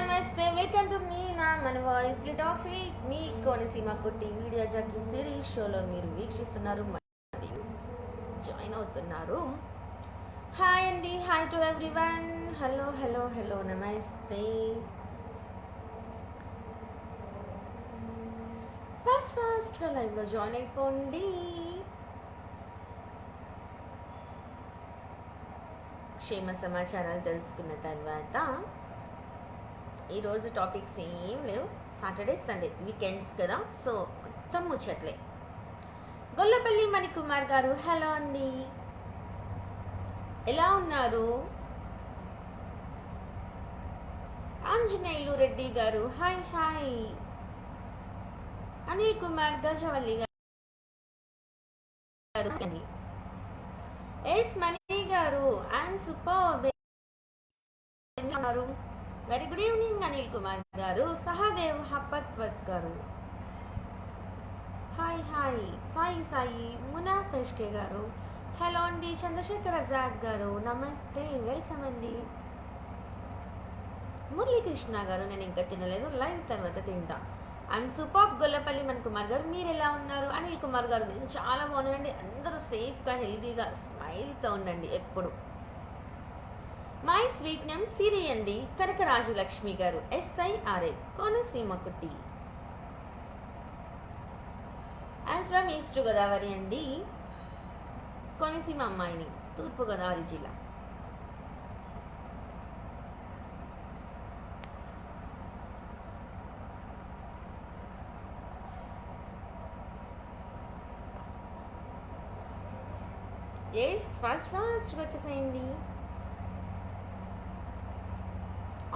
నమస్తే, welcome to me నా మన వాయిస్లీ టాక్స్ వీక్. మీ కోనసీమ కొట్టి మీడియా జాకీ సిరీస్ షోలో మీరు వీక్షిస్తున్నారు మరియు జాయిన్ అవుతున్నారు. హాయ్ అండి, hi to everyone. Hello hello hello, నమస్తే. ఫాస్ట్గా లైవ్లో జాయిన్ అయిపోండి. క్షేమ సమాచారాలు తెలుసుకున్న తర్వాత ఈరోజు టాపిక్స్ ఏం లేవు. సాటర్డే సండే వీకెండ్స్ కదా, సో మొత్తం ముచ్చట్లే. గొల్లపల్లి మణికుమార్ గారు హలో అండి, ఎలా ఉన్నారు? ఆంజనేయులు రెడ్డి గారు హాయ్ హాయ్. అనిల్ కుమార్ గజవల్లి గారు, ఎస్ మణి గారు and super. Very good evening Anil Kumar గారు. సహదేవ్ హపత్వత్ గారు హాయ్ హాయ్. సాయి సాయి మునాఫెష్కే గారు హలో అండి. చంద్రశేఖర్ ఆజాద్ గారు నమస్తే, వెల్కమ్ అండి. మురళీకృష్ణ గారు నేను ఇంకా తినలేదు, లైవ్ తర్వాత తింటా. అండ్ సూపర్ గొల్లపల్లి మణికుమార్ గారు మీరు ఎలా ఉన్నారు? అనిల్ కుమార్ గారు నేను చాలా బాగున్నానండి. అందరూ సేఫ్గా హెల్తీగా స్మైల్తో ఉండండి ఎప్పుడు. మై స్వీట్ నేమ్ సిరి అండి. కనకరాజు లక్ష్మి గారు SIRA కోనసీమ కుట్టి. ఐఎమ్ ఫ్రమ్ ఈస్ట్ గోదావరి అండి, కోనసీమ అమ్మాయిని, తూర్పు గోదావరి జిల్లా. ఎస్ ఫాస్ట్గా వచ్చేసేయండి.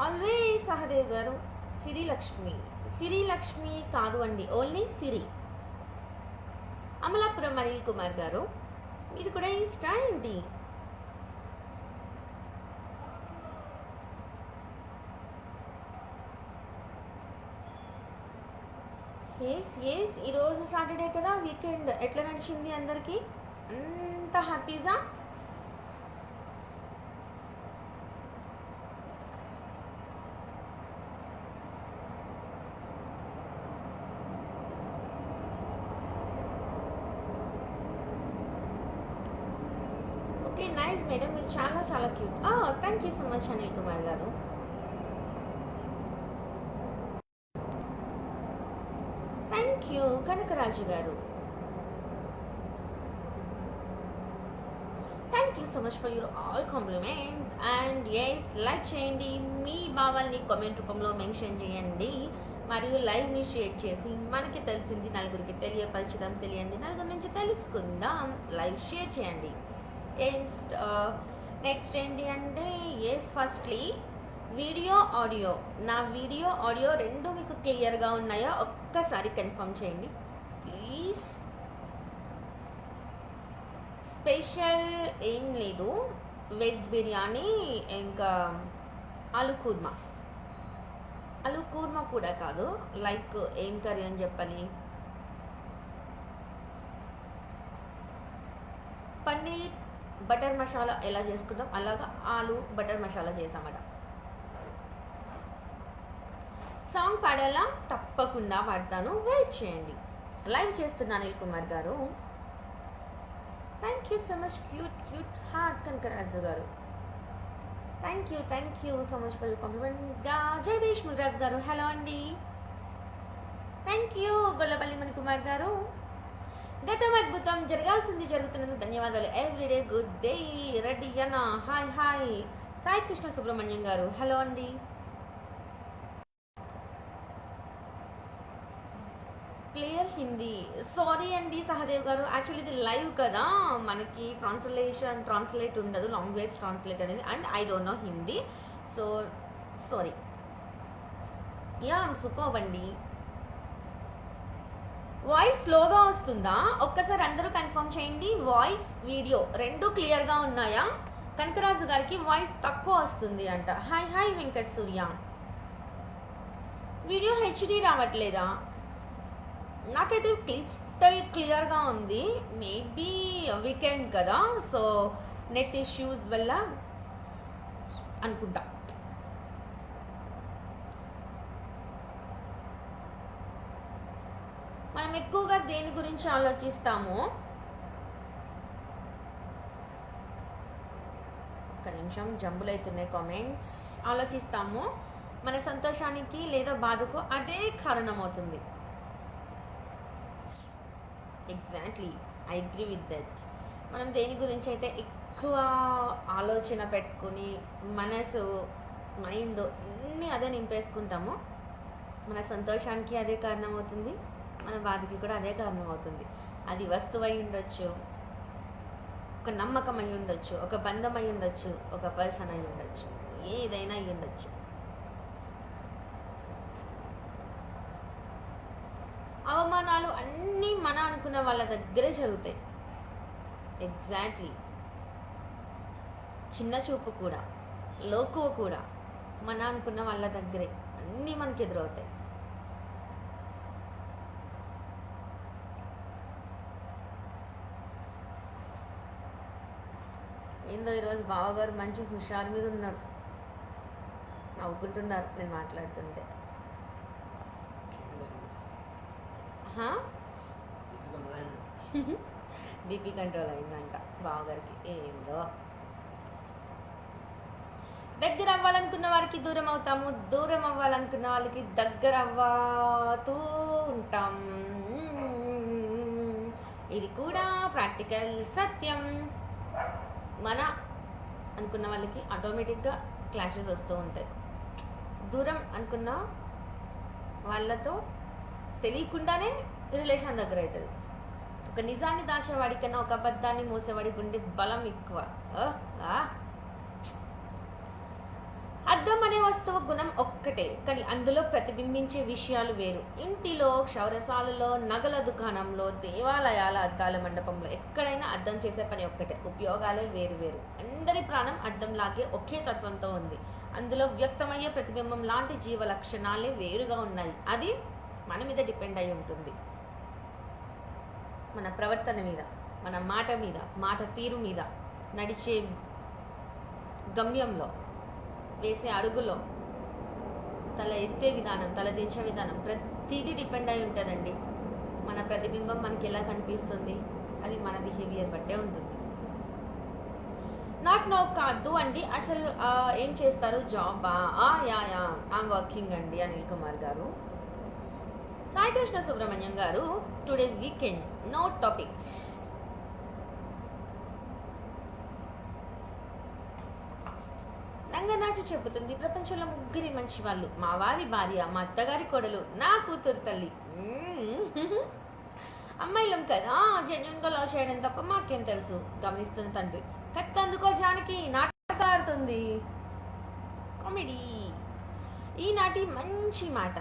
ఆల్వేస్ సహదేవ్ గారు సిరి లక్ష్మి కాదు అండి, ఓన్లీ సిరి. అమలాపురం అనిల్ కుమార్ గారు మీరు కూడా ఇష్టా ఏంటి? ఎస్ ఈరోజు సాటర్డే కదా, వీకెండ్ ఎట్లా నడిచింది అందరికీ? అంత హ్యాపీజా? ఓకే నైస్ మేడం, మీరు చాలా చాలా cute. Thank you so much Anil Kumar గారు. థ్యాంక్ యూ కనకరాజు గారు. Thank you so much for your all compliments. And yes like చేయండి, మీ భావాల్ని కామెంట్ రూపంలో మెన్షన్ చేయండి, మరియు లైవ్ని షేర్ చేసి మనకి తెలిసింది నలుగురికి తెలియపరచుదాం, తెలియంది నలుగురి నుంచి తెలుసుకుందాం. లైవ్ షేర్ చేయండి. నెక్స్ట్ ఏంటి అంటే ఎస్ ఫస్ట్లీ నా వీడియో ఆడియో రెండు మీకు క్లియర్గా ఉన్నాయా ఒక్కసారి కన్ఫర్మ్ చేయండి ప్లీజ్. స్పెషల్ ఏం లేదు, వెజ్ బిర్యానీ ఇంకా ఆలు కూర్మా కూడా కాదు. లైక్ ఏం కర్రీ అని చెప్పాలి, పన్నీర్ బటర్ మసాలా ఎలా చేసుకుంటాం అలాగా ఆలు బటర్ మసాలా చేసామట. సాంగ్ పాడాలా? తప్పకుండా పాడతాను, వెయిట్ చేయండి. లైవ్ చేస్తున్నాను అనిల్ కుమార్ గారు. Thank you so much cute heart Kanakaraju గారు. Thank you so much for you compliment. Jayadesh Mudiraj గారు హలో అండి. థ్యాంక్ యూ గొల్లపల్లి మణికుమార్ గారు. గతం అద్భుతం, జరగాల్సింది జరుగుతున్నందుకు ధన్యవాదాలు. Everyday good day. రెడ్డి అన్న హాయ్ హాయ్. సాయి కృష్ణ సుబ్రహ్మణ్యం గారు హలో అండి. క్లియర్ హిందీ సారీ అండి సహదేవ్ గారు. యాక్చువల్లీ ఇది లైవ్ కదా, మనకి ట్రాన్స్లేట్ ఉండదు, లాంగ్వేజ్ ట్రాన్స్లేట్ అనేది. And I don't know Hindi, so sorry. Yeah super అండి. వాయిస్ స్లోగా వస్తుందా? ఒక్కసారి అందరూ కన్ఫర్మ్ చేయండి. వాయిస్ వీడియో రెండు క్లియర్గా ఉన్నాయా? కనకరాజు గారికి వాయిస్ తక్కువ వస్తుంది అంట. హాయ్ హాయ్ వెంకట్ సూర్య. వీడియో HD రావట్లేదా? నాకైతే క్లియర్గా ఉంది. మేబీ వీకెండ్ కదా, సో నెట్ ఇష్యూస్ వల్ల అనుకుంటా. మనం ఎక్కువగా దేని గురించి ఆలోచిస్తామో, ఒక్క నిమిషం జంబులైతున్నాయి కామెంట్స్, ఆలోచిస్తామో మన సంతోషానికి లేదా బాధకు అదే కారణమవుతుంది. Exactly, I agree with that. మనం దేని గురించి అయితే ఎక్కువ ఆలోచన పెట్టుకుని మనసు మైండ్ అన్నీ అదే నింపేసుకుంటామో మన సంతోషానికి అదే కారణమవుతుంది, మన బాధకి కూడా అదే కారణమవుతుంది. అది వస్తువు అయి ఉండొచ్చు, ఒక నమ్మకం అయి ఉండొచ్చు, ఒక బంధం అయి ఉండొచ్చు, ఒక పర్సన్ అయి ఉండొచ్చు, ఏదైనా అయి ఉండొచ్చు. అవమానాలు అన్నీ మన అనుకున్న వాళ్ళ దగ్గరే జరుగుతాయి. ఎగ్జాక్ట్లీ. చిన్న చూపు కూడా, లోకువ కూడా మన అనుకున్న వాళ్ళ దగ్గరే అన్నీ మనకి ఎదురవుతాయి. ఏందో ఈరోజు బావగారు మంచి హుషారు మీద ఉన్నారు, నవ్వుకుంటున్నారు నేను మాట్లాడుతుంటే. బీపీ కంట్రోల్ అయిందంట బావగారికి. ఏందో, దగ్గర అవ్వాలనుకున్న వారికి దూరం అవుతాము, దూరం అవ్వాలనుకున్న వాళ్ళకి దగ్గర అవ్వతూ ఉంటాం. ఇది కూడా ప్రాక్టికల్ సత్యం. మన అనుకున్న వాళ్ళకి ఆటోమేటిక్గా క్లాషెస్ వస్తూ ఉంటాయి. దూరం అనుకున్న వాళ్ళతో తెలియకుండానే రిలేషన్ దగ్గర అవుతుంది. ఒక నిజాన్ని దాచేవాడి కన్నా ఒక అబద్ధాన్ని మోసేవాడికి ఉండే బలం ఎక్కువ. అద్దం అనే వస్తువు గుణం ఒక్కటే, కానీ అందులో ప్రతిబింబించే విషయాలు వేరు. ఇంటిలో, క్షౌరసాలలో, నగల దుకాణంలో, దేవాలయాల అద్దాల మండపంలో ఎక్కడైనా అద్దం చేసే పని ఒక్కటే, ఉపయోగాలే వేరు వేరు. అందరి ప్రాణం అద్దంలాగే ఒకే తత్వంతో ఉంది. అందులో వ్యక్తమయ్యే ప్రతిబింబం లాంటి జీవ లక్షణాలే వేరుగా ఉన్నాయి. అది మన మీద డిపెండ్ అయి ఉంటుంది. మన ప్రవర్తన మీద, మన మాట మీద, మాట తీరు మీద, నడిచే గమ్యంలో, వేసే అడుగులో, తల ఎత్తే విధానం, తల దించే విధానం, ప్రతిదీ డిపెండ్ అయి ఉంటుందండి. మన ప్రతిబింబం మనకి ఎలా కనిపిస్తుంది అది మన బిహేవియర్ బట్టే ఉంటుంది. నాట్ నో కాదు అండి. అసలు ఏం చేస్తారు? జాబా? యా ఐమ్ వర్కింగ్ అండి. అనిల్ కుమార్ గారు. సాయి కృష్ణ సుబ్రహ్మణ్యం గారు, టుడే వీకెండ్, నో టాపిక్స్. రంగనాచి చెబుతుంది, ప్రపంచంలో ముగ్గురి మంచి వాళ్ళు, మా వారి భార్య, మా అత్తగారి కోడలు, నా కూతురు తల్లి. అమ్మాయిలం కదా, జెన్యున్గా లవ్ చేయడం తప్ప మాకేం తెలుసు. గమనిస్తున్న తండ్రి, కత్తందుకో జానకి నాటకాడుతుంది. కామెడీ. ఈనాటి మంచి మాట,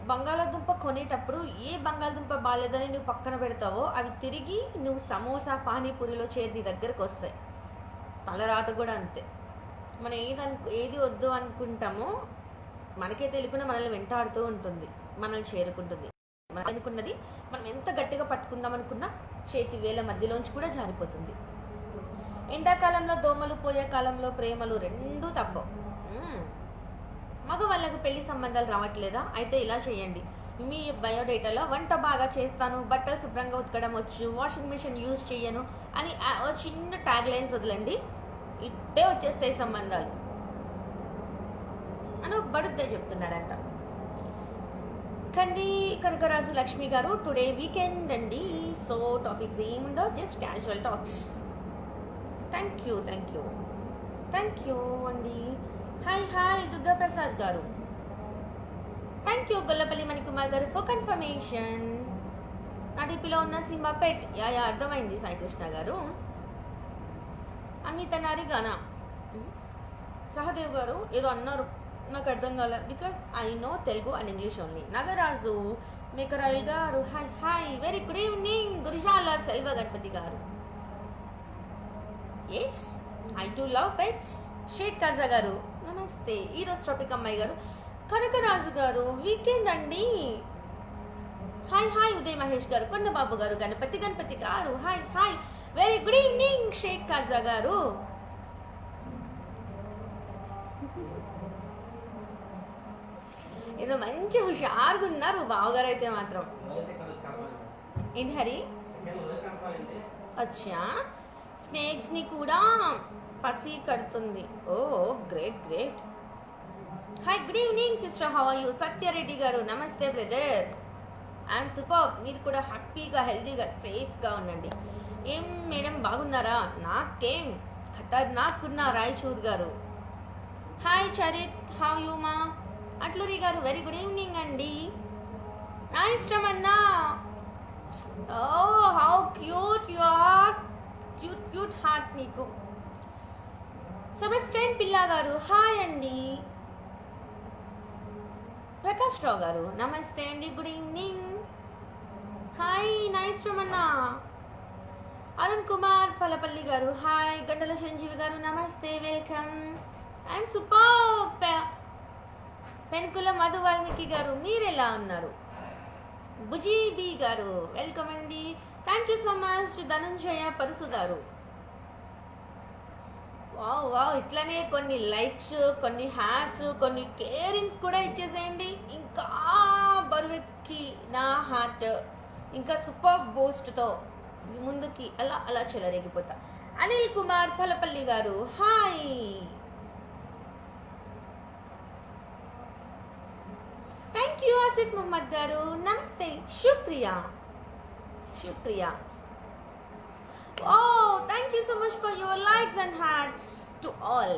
బంగాళాదుంప కొనేటప్పుడు ఏ బంగాళదుంప బాగాలేదని నువ్వు పక్కన పెడతావో అవి తిరిగి నువ్వు సమోసా పానీపూరిలో చేరి నీ దగ్గరకు వస్తాయి. తలరాత కూడా అంతే. మనం ఏది వద్దు అనుకుంటామో మనకే తెలియకుండా మనల్ని వెంటాడుతూ ఉంటుంది, మనల్ని చేరుకుంటుంది. మనం అనుకున్నది మనం ఎంత గట్టిగా పట్టుకుందాం అనుకున్నా చేతి వేల మధ్యలోంచి కూడా జారిపోతుంది. ఎండాకాలంలో దోమలు, పోయే కాలంలో ప్రేమలు రెండూ తప్పవు. మగవాళ్ళకు పెళ్లి సంబంధాలు రావట్లేదా? అయితే ఇలా చేయండి, మీ బయోడేటాలో వంట బాగా చేస్తాను, బట్టలు శుభ్రంగా ఉతకడం వచ్చు, వాషింగ్ మిషన్ యూజ్ చేయను అని చిన్న ట్యాగ్ లైన్స్ వదలండి. ఇట్టే వచ్చేస్తాయి సంబంధాలు అని బడుద్దే చెప్తున్నాడంట. కంది కనకరాజు లక్ష్మి గారు, టుడే వీకెండ్ అండి, సో టాపిక్స్ ఏముండో, just casual talks. Thank you అండి. హాయ్ దుర్గా ప్రసాద్ గారు, థ్యాంక్ యూ. గొల్లపల్లి మణికుమార్ గారు ఫర్ కన్ఫర్మేషన్. నా డిపిలో ఉన్న సింబా పెట్. యా అర్థమైంది సాయికృష్ణ గారు. అమిత నారిగానా సహదేవ్ గారు ఏదో అన్నారు, నాకు అర్థం కాలే, because I know Telugu and English only. Nagaraju Mekarayal గారు, hi very good evening. Gurijala Selva Ganapathi గారు, yes I too love pets. Sheikh Khaja గారు నమస్తే. ఈరోజు టాపిక్ అమ్మాయి గారు, కనకరాజు గారు వీకెండ్ అండి. హాయ్ ఉదయ్ మహేష్ గారు, కొండబాబు గారు, గణపతి గారు, hi very good evening. Sheikh Khaja గారు, ఏదో మంచి హుషారుగా ఉన్నారు బావగారు అయితే మాత్రం. ఏంటి హరి? అచ్చా, స్నేక్స్ని కూడా పసి కడుతుంది. Oh great great. Hi, good evening sister, how are you? Satyareddy గారు నమస్తే బ్రదర్, ఐఎమ్ సూపర్. మీరు కూడా హ్యాపీగా హెల్తీగా సేఫ్గా ఉండండి. ఏం మేడం బాగున్నారా? నాకేం ఖతర్నాక్ ఉన్నా రాయచూర్ గారు. హాయ్ చరిత్, హౌ యూ మా? అట్లూరి గారు వెరీ గుడ్ ఈవినింగ్ అండి. Nice Ramanna. Oh how cute you are, cute cute heart నీకు. సెబస్టియన్ పిల్లా గారు హాయ్ అండి. ప్రకాష్ రావు గారు నమస్తే అండి, good evening. Hi nice Ramanna. Arun Kumar Palapalli గారు హాయ్. గంటల చిరంజీవి గారు నమస్తే, welcome. I'm super. Penkula Madhu Valmiki గారు మీరు ఎలా ఉన్నారు? బుజీబీ గారు వెల్కమ్ అండి. Thank you so much. Dhanunjaya Parusu గారు వావ్ వావ్. ఇట్లనే కొన్ని లైక్స్, కొన్ని హార్ట్స్, కొన్ని కేరింగ్స్ కూడా ఇచ్చేసేయండి. ఇంకా బరువెక్కి నా హార్ట్ ఇంకా సూపర్ బూస్ట్తో ముందుకి అలా అలా చెలరేగిపోతా. అనిల్ కుమార్ పలపల్లి గారు hi. Thank you. Asif Mohammed గారు నమస్తే, శుక్రియా శుక్రియా. Oh thank you so much for your likes and hearts to all.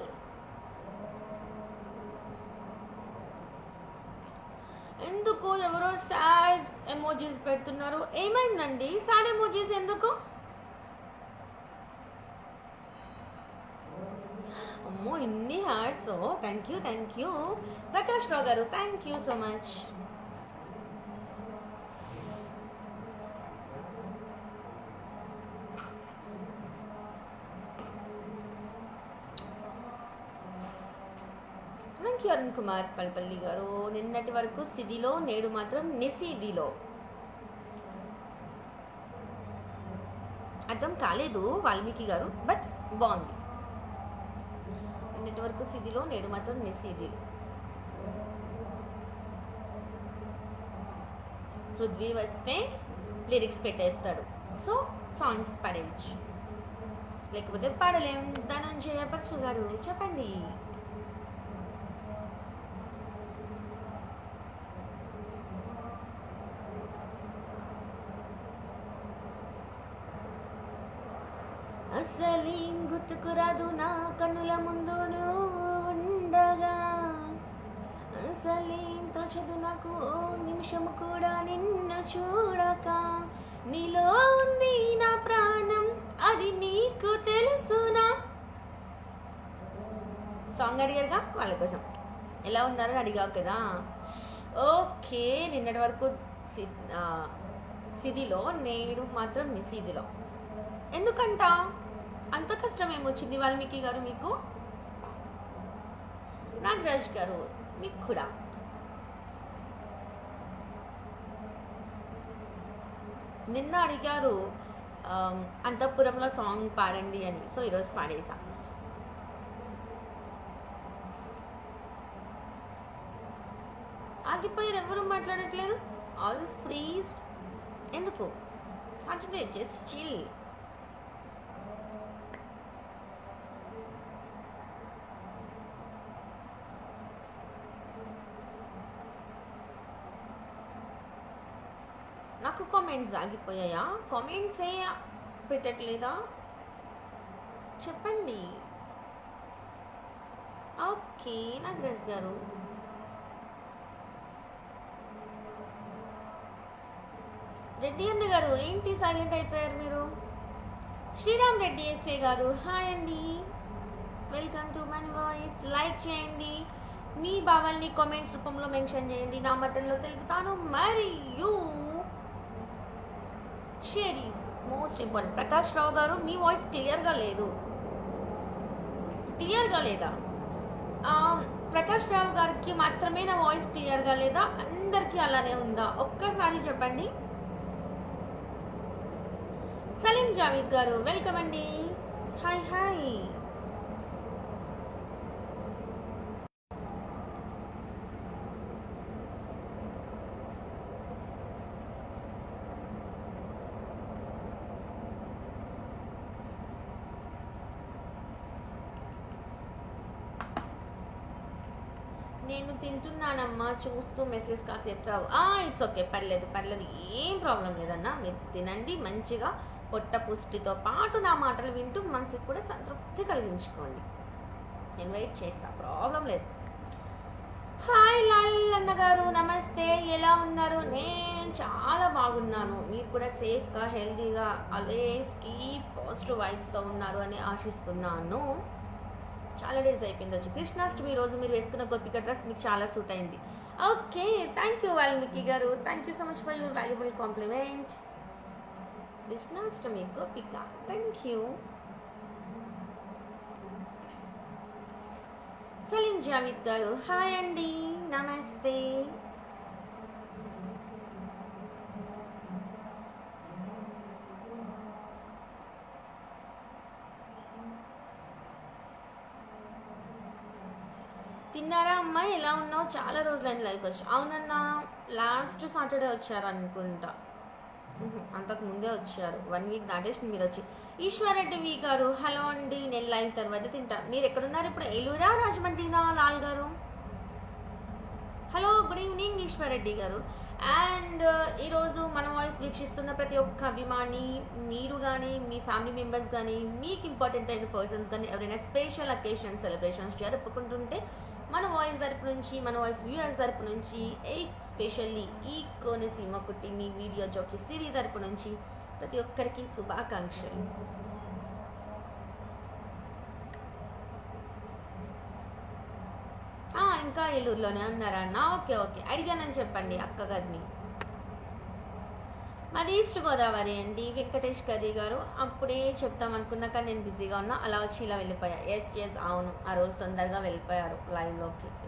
ఎందుకు ఎవరో సాడ్ ఎమోజీస్ పెడుతున్నారు? ఏమైందండి సాడ్ ఎమోజీస్ ఎందుకు? అమ్మో ఇన్ని hearts. Thank you thank you. Prakash Rao గారు thank you so much. Thank you Arun Kumar Palpalli గారు. నిన్నటి వరకు సిదిలో, నేడు మాత్రం నిసీదిలో. అర్థం కాలేదు వాల్మీకి గారు, బట్ బాగుంది. నిన్నటి వరకు సిదిలో, నేడు మాత్రం నిసీదిలో. పృథ్వీ వస్తే లిరిక్స్ పెట్టేస్తాడు, సో సాంగ్స్ పాడేయచ్చు, లేకపోతే పాడలేం. ధనంజయ పరశు గారు చెప్పండి. అసలేం గుర్తుకురాదు నా కన్నుల ముందు నువ్వు ఉండగా, అసలేం తోచదు నాకు నిమిషము కూడా నిన్ను చూడక, నీలో ఉంది నా ప్రాణం అది నీకు తెలుసునా. సాంగ్ అడిగారుగా వాళ్ళ కోసం. ఎలా ఉన్నారని అడిగావు కదా. ఓకే, నిన్నటి వరకు సిదిలో, నేడు మాత్రం నిసీదిలో. ఎందుకంట అంత కష్టం ఏమొచ్చింది వాల్మీకి గారు మీకు? నాగరాజ్ గారు మీకు కూడా. నిన్న అడిగారు అంతఃపురంలో సాంగ్ పాడండి అని, సో ఈరోజు పాడేసా. ఆగిపోయారు, ఎవరు మాట్లాడట్లేదు, ఆల్ ఫ్రీజ్. ఎందుకు? Saturday just chill. నాకు కామెంట్స్ ఆగిపోయాయా? కామెంట్స్ ఏ పెట్టట్లేదా చెప్పండి. ఓకే నాగరాజ్ గారు. రెడ్డి అన్న గారు ఏంటి సైలెంట్ అయిపోయారు మీరు? శ్రీరామ్ రెడ్డి ఎస్ఏ గారు హాయ్ అండి, welcome to my voice. Like చేయండి, మీ భావాల్ని కామెంట్స్ రూపంలో మెన్షన్ చేయండి, నా మటన్లో తెలుపుతాను. మరియు share is most important. Prakash Rao గారు మీ వాయిస్ క్లియర్గా లేదు. క్లియర్గా లేదా? ప్రకాష్ రావు గారికి మాత్రమే నా వాయిస్ క్లియర్గా లేదా? అందరికీ అలానే ఉందా? ఒక్కసారి చెప్పండి. సలీం జావీద్ గారు వెల్కమ్ అండి, హాయ్ హాయ్. నేను తింటున్నానమ్మా, చూస్తూ మెసేజ్ కాసేపు రావు. ఇట్స్ ఓకే, పర్లేదు పర్లేదు, ఏం ప్రాబ్లం లేదన్నా. మీరు తినండి మంచిగా, పొట్ట పుష్టితో పాటు నా మాటలు వింటూ మనసుకు కూడా సంతృప్తి కలిగించుకోండి. నేను వెయిట్ చేస్తా, ప్రాబ్లం లేదు. హాయ్ లాల్ అన్నగారు, నమస్తే, ఎలా ఉన్నారు? నేను చాలా బాగున్నాను. మీరు కూడా సేఫ్గా హెల్తీగా ఆల్వేస్ కీప్ పాజిటివ్ వైబ్స్తో ఉన్నారు అని ఆశిస్తున్నాను. చాలా డేస్ అయిపోయింది వచ్చి. కృష్ణాష్టమి రోజు మీరు వేసుకున్న గోపిక డ్రెస్ మీకు చాలా సూట్ అయింది. Okay, thank you Valmiki garu, thank you so much for your valuable compliment. Krishnashtami Gopika, thank you. Salim Javid గారు, హాయ్ అండి, నమస్తే. తిన్నారా అమ్మా, ఎలా ఉన్నావు? చాలా రోజులైన లైవ్కి వచ్చి. అవునన్నా, లాస్ట్ సాటర్డే వచ్చారు అనుకుంటా, అంతకు ముందే వచ్చారు, 1 వీక్ దాటేసింది మీరు వచ్చి. ఈశ్వరెడ్డి వి గారు, హలో అండి, నేను లైవ్ తర్వాత తింటా. మీరు ఎక్కడున్నారు ఇప్పుడు? ఏలూరా, రాజమండ్రినా లాల్ గారు? హలో, గుడ్ ఈవినింగ్ ఈశ్వరెడ్డి గారు. అండ్ ఈరోజు మన వాయిస్ వీక్షిస్తున్న ప్రతి ఒక్క అభిమాని, మీరు కానీ మీ ఫ్యామిలీ మెంబర్స్ కానీ మీకు ఇంపార్టెంట్ అయిన పర్సన్స్ కానీ ఎవరైనా స్పెషల్ అకేషన్ సెలబ్రేషన్స్ జరుపుకుంటుంటే మన వాయిస్ తరపు నుంచి, మన వాయిస్ వ్యూయర్స్ తరపు నుంచి, ఎస్పెషల్లీ ఈ కోనసీమ పుట్టి మీ వీడియో జోకి సిరి తరపు నుంచి ప్రతి ఒక్కరికి శుభాకాంక్షలు. ఇంకా ఏలూరులోనే ఉన్నారా అన్న? ఓకే ఓకే, అడిగానని చెప్పండి అక్కగారిని. మాది ఈస్ట్ గోదావరి అండి. వెంకటేష్ కర్రీ గారు, అప్పుడే చెప్తాం అనుకున్నా కానీ నేను బిజీగా ఉన్నా, అలా వచ్చి ఇలా వెళ్ళిపోయా. ఎస్ అవును, ఆ రోజు తొందరగా వెళ్ళిపోయారు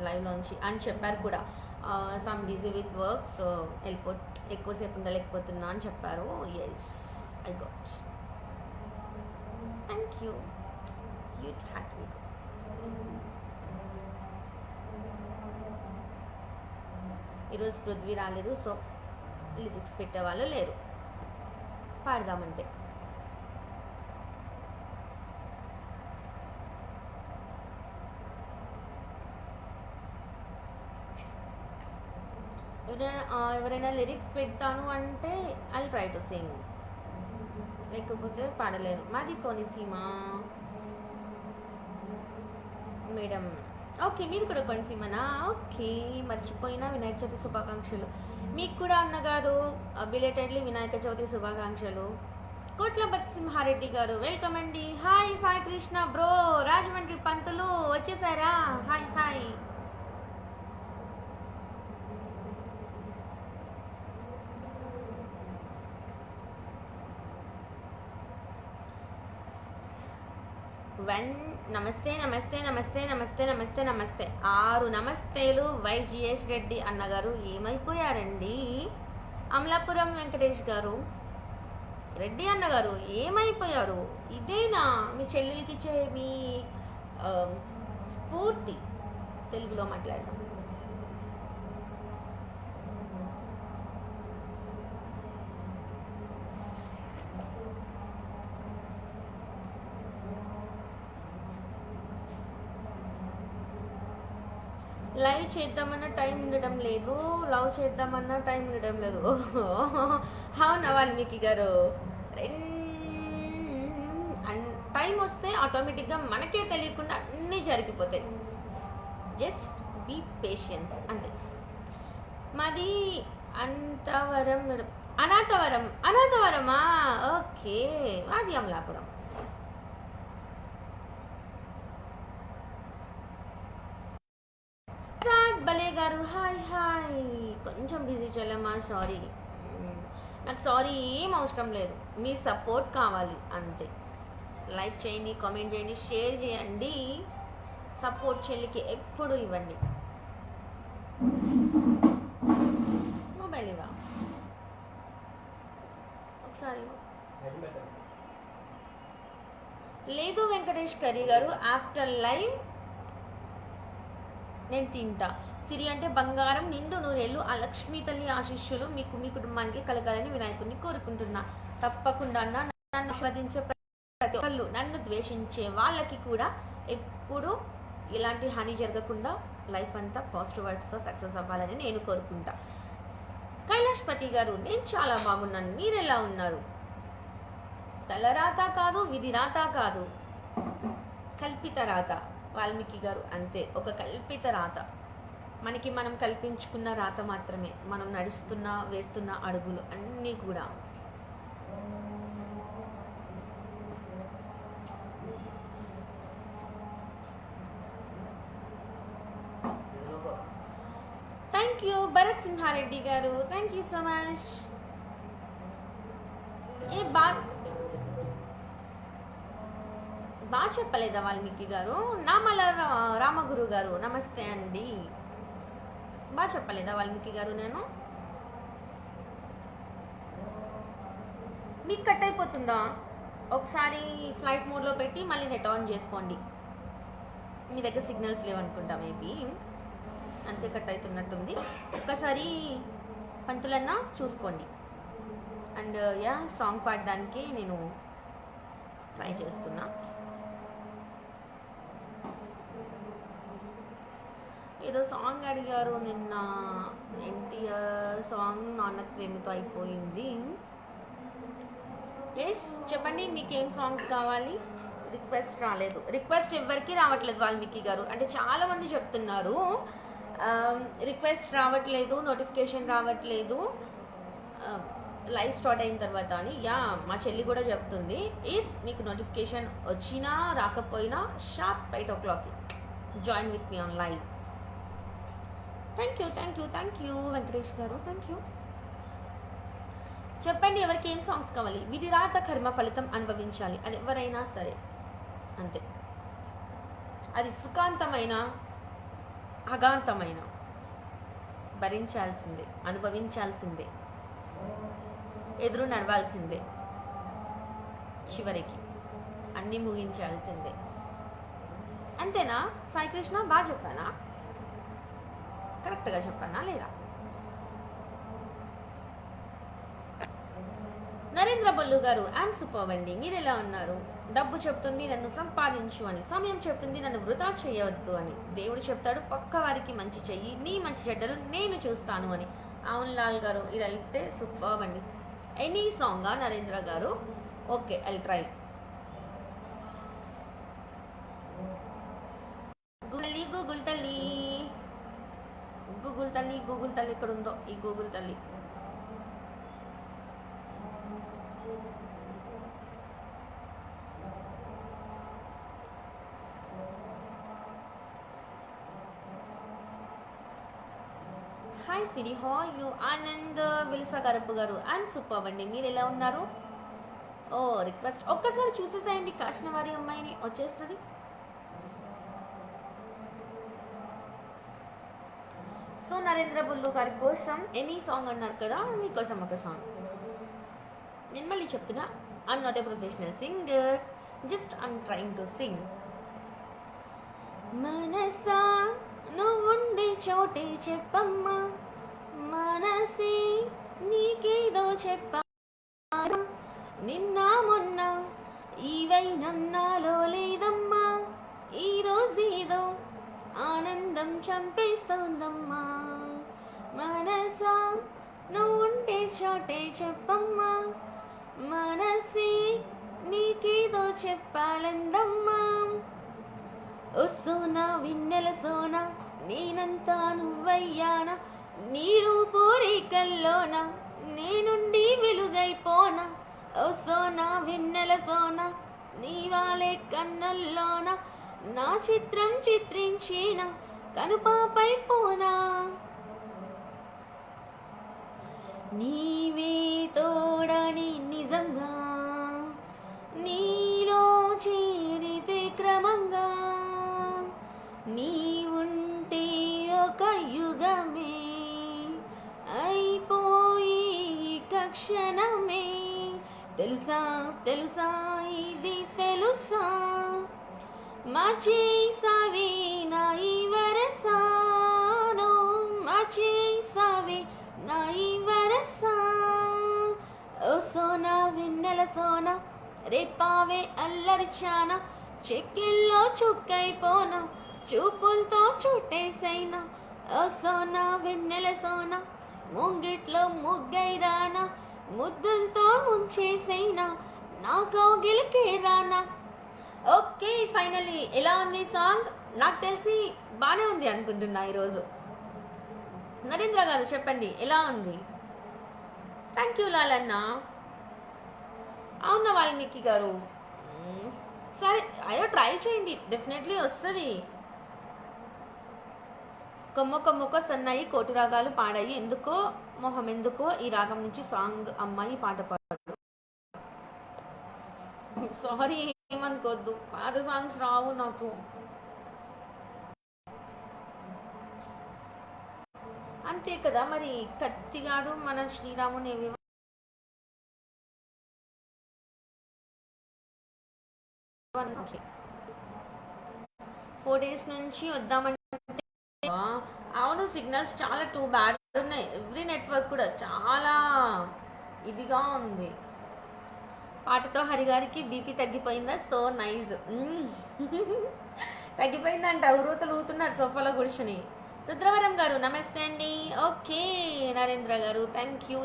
లైవ్లోంచి అని చెప్పారు కూడా. Some busy with work, so ఎక్కువసేపు ఉండలేకపోతున్నా అని చెప్పారు. Yes, I got. Thank you, cute happy. ఈరోజు పృథ్వీ రాలేదు, సో లిరిక్స్ పెట్టేవాళ్ళు లేరు పాడదామంటే. ఎవరైనా లిరిక్స్ పెడతాను అంటే ఐ ట్రై టు సింగ్, లేకపోతే పాడలేను. మాది కోనసీమ మేడం. ఓకే, మీరు కూడా కోనసీమనా? ఓకే, మర్చిపోయినా వినాయక చవితి శుభాకాంక్షలు మీకు కూడా అన్నగారు. బిలేటెడ్లీ వినాయక చవితి శుభాకాంక్షలు. కోట్లపతి సింహారెడ్డి గారు, వెల్కమ్ అండి. హాయ్ సాయి కృష్ణ బ్రో, రాజమండ్రి పంతులు వచ్చేసారా? Hi hi. నమస్తే నమస్తే నమస్తే నమస్తే నమస్తే నమస్తే 6 నమస్తేలు. వైజిఎస్ రెడ్డి అన్నగారు ఏమైపోయారండి? అమలాపురం వెంకటేష్ గారు, రెడ్డి అన్నగారు ఏమైపోయారు? ఇదేనా మీ చెల్లెలకి ఇచ్చే మీ స్ఫూర్తి? తెలుగులో మాట్లాడదాం. లైవ్ చేద్దామన్న టైం ఉండడం లేదు, లవ్ చేద్దామన్న టైం ఉండడం లేదు. అవునా వాల్మీకి గారు? టైం వస్తే ఆటోమేటిక్గా మనకే తెలియకుండా అన్నీ జరిగిపోతాయి. జస్ట్ బీ పేషియన్స్ అంతే. మాది అనాథవరమా? ఓకే, మాది అమలాపురం. భలే గారు, హాయ్ హాయ్. కొంచెం బిజీ చెల్లమ్మా, సారీ. నాకు సారీ ఏం అవసరం లేదు, మీ సపోర్ట్ కావాలి అంతే. లైక్ చేయండి, కామెంట్ చేయండి, షేర్ చేయండి. సపోర్ట్ చెల్లికి ఎప్పుడు ఇవ్వండి. మొబైల్ ఇవ్వ ఒకసారి. లేదు వెంకటేష్ కర్రీ గారు, ఆఫ్టర్ లైవ్ నేను తింటా. సిరి అంటే బంగారం, నిండు నూరేళ్ళు, ఆ లక్ష్మీ తల్లి ఆశీస్సులు మీకు మీ కుటుంబానికి కలగాలని వినాయకుడిని కోరుకుంటున్నా. తప్పకుండా నన్ను ఆశీర్వదించే ప్రతి ఒక్కళ్ళు, నన్ను ద్వేషించే వాళ్ళకి కూడా ఎప్పుడు ఇలాంటి హాని జరగకుండా లైఫ్ అంతా పాజిటివ్ వైబ్స్తో సక్సెస్ అవ్వాలని నేను కోరుకుంటా. కైలాష్ పతి గారు, నేను చాలా బాగున్నాను, మీరు ఎలా ఉన్నారు? తలరాత కాదు, విధి రాత కాదు, కల్పిత రాత. వాల్మీకి గారు అంతే, ఒక కల్పిత రాత. మనకి మనం కల్పించుకున్న రాత మాత్రమే, మనం నడుస్తున్న వేస్తున్న అడుగులు అన్నీ కూడా. థ్యాంక్ యూ భరత్ సింహారెడ్డి గారు, థ్యాంక్ యూ సో మచ్. బాగా చెప్పలేదా వాల్మీకి గారు? నామల రామగురు గారు నమస్తే అండి. బాగా చెప్పలేదా వాల్మీకి గారు? నేను మీకు కట్ అయిపోతుందా? ఒకసారి ఫ్లైట్ మోడ్లో పెట్టి మళ్ళీ నెట్ ఆన్ చేసుకోండి. మీ దగ్గర సిగ్నల్స్ లేవనుకుంటా, మేబీ అంతే కట్ అవుతున్నట్టుంది. ఒక్కసారి పంతులన్నా చూసుకోండి. అండ్ యా, సాంగ్ పాడడానికి నేను ట్రై చేస్తున్నా. ఏదో సాంగ్ అడిగారు నిన్న, ఎన్టీఆర్ సాంగ్ నాన్నకు ప్రేమతో అయిపోయింది. ఎస్ చెప్పండి, మీకేం సాంగ్స్ కావాలి? రిక్వెస్ట్ రాలేదు, రిక్వెస్ట్ ఎవరికి రావట్లేదు వాల్మీకి గారు. అంటే చాలామంది చెప్తున్నారు రిక్వెస్ట్ రావట్లేదు, నోటిఫికేషన్ రావట్లేదు లైవ్ స్టార్ట్ అయిన తర్వాత అని. యా, మా చెల్లి కూడా చెప్తుంది, ఇఫ్ మీకు నోటిఫికేషన్ వచ్చినా రాకపోయినా షార్ప్ 8 o'clockకి join with me on live. Thank you Venkatesh గారు, థ్యాంక్ యూ. చెప్పండి ఎవరికి ఏం సాంగ్స్ కావాలి? విధి రాత కర్మ ఫలితం అనుభవించాలి, అది ఎవరైనా సరే అంతే. అది సుఖాంతమైన అగాంతమైన భరించాల్సిందే, అనుభవించాల్సిందే, ఎదురు నడవాల్సిందే, చివరికి అన్నీ ముగించాల్సిందే. అంతేనా సాయికృష్ణ? బాగా చెప్పానా? కరెక్ట్గా చెప్పానా లేదా? నరేంద్ర బొల్లు గారు, ఐమ్ సూపర్ అండి, మీరు ఎలా ఉన్నారు? డబ్బు చెప్తుంది నన్ను సంపాదించు అని, సమయం చెప్తుంది నన్ను వృధా చేయవద్దు అని, దేవుడు చెప్తాడు పక్క వారికి మంచి చెయ్యి, నీ మంచి చెడ్డలు నేను చూస్తాను అని. అవును లాల్ గారు, ఇదైతే సూపర్ అండి. ఎనీ సాంగా నరేంద్ర గారు? Okay, I'll try. గూగుల్ తల్లి గూగుల్ తల్లి గూగుల్ తల్లి ఎక్కడుందో ఈ గూగుల్ తల్లి? Hi Siri, how you? Anand Vilsagarapu గారు, ఐమ్ సూపర్ అండి, మీరు ఎలా ఉన్నారు? ఓ రిక్వెస్ట్ ఒక్కసారి చూసేసేయండి, కాసిన వారి అమ్మాయిని వచ్చేస్తుంది. సో నరేంద్ర బుల్లు గారి కోసం ఎనీ సాంగ్ అన్నారు కదా, మీకోసం ఒక సాంగ్. నేను మళ్ళీ చెప్తున్నా, I'm not a professional singer, just I'm trying to sing. మనసా నువ్వుండే చోటే చెప్పమ్మా, మనసి నీకేదో చెప్పా, నిన్న మొన్న ఈవైనన్నాలో లేదమ్మా, ఈరోజేదో ఆనందం చంపేస్తోందమ్మా. మనసా నువ్వుంటే చోటే చెప్పమ్మా, మనసి నీకేదో చెప్పాలందమ్మా. ఓ సోనా విన్నెల సోనా, నేనంతా నువ్వయ్యానా, నీరు పూరికల్లోన నేనుండి వెలుగైపోనా. ఓ సోనా వెన్నెల సోనా, నీవాలే కన్నుల్లోన నా చిత్రం చిత్రించిన కనుపాపై పోనా. నీవే తోడని నిజంగా నీలో చేరితే క్రమంగా, నీ ఉంటే ఒక యుగమే అయిపోయి క్షణమే. తెలుసా తెలుసా ఇది తెలుసా, మార్చేసావే నా ఈ వరసాను, మార్చేసావే నా ఈ వరసా. ఓ సోనా వెన్నెల సోనా, రేపావే అల్లరిచానా, చెక్కిల్లో చుక్కైపోనా, చూపులతో చుట్టేసైనా ఓ సోనా వెన్నెల సోనా ముంగిట్లో ముగ్గైరానా ముద్దుంతో ముంచేసైనా నా కౌగిలికే రానా. ఓకే, ఫైనల్లీ ఎలా ఉంది సాంగ్? నాకు తెలిసి బాగానే ఉంది అనుకుంటున్నా. ఈరోజు నరేంద్ర గారు చెప్పండి ఎలా ఉంది? Thank you Lalanna. అవునా వాల్మీకి గారు, సరే అయ్యో ట్రై చేయండి, డెఫినెట్లీ వస్తుంది. కొమ్మ కొమ్మొక్క సన్నాయి కోటి రాగాలు పాడాయి ఎందుకో మొహం ఎందుకో ఈ రాగం నుంచి సాంగ్ అమ్మాయి పాట పాడు. సారీ ఏమనుకోద్దు, పాత సాంగ్స్ రావు నాకు. అంతే కదా మరి. కత్తిగాడు మన శ్రీరాముని 4 days నుంచి వద్దామంటే అవును, సిగ్నల్స్ చాలా టూ బ్యాడ్ ఉన్నాయి. ఎవ్రీ నెట్వర్క్ కూడా చాలా ఇదిగా ఉంది. పాటతో హరిగారికి బీపీ తగ్గిపోయిందా? So nice. తగ్గిపోయిందంట, ఉరుతలు ఊతున్నారు సోఫాలో కూర్చుని. రుద్రవరం గారు నమస్తే అండి. ఓకే నరేంద్ర గారు థ్యాంక్ యూ.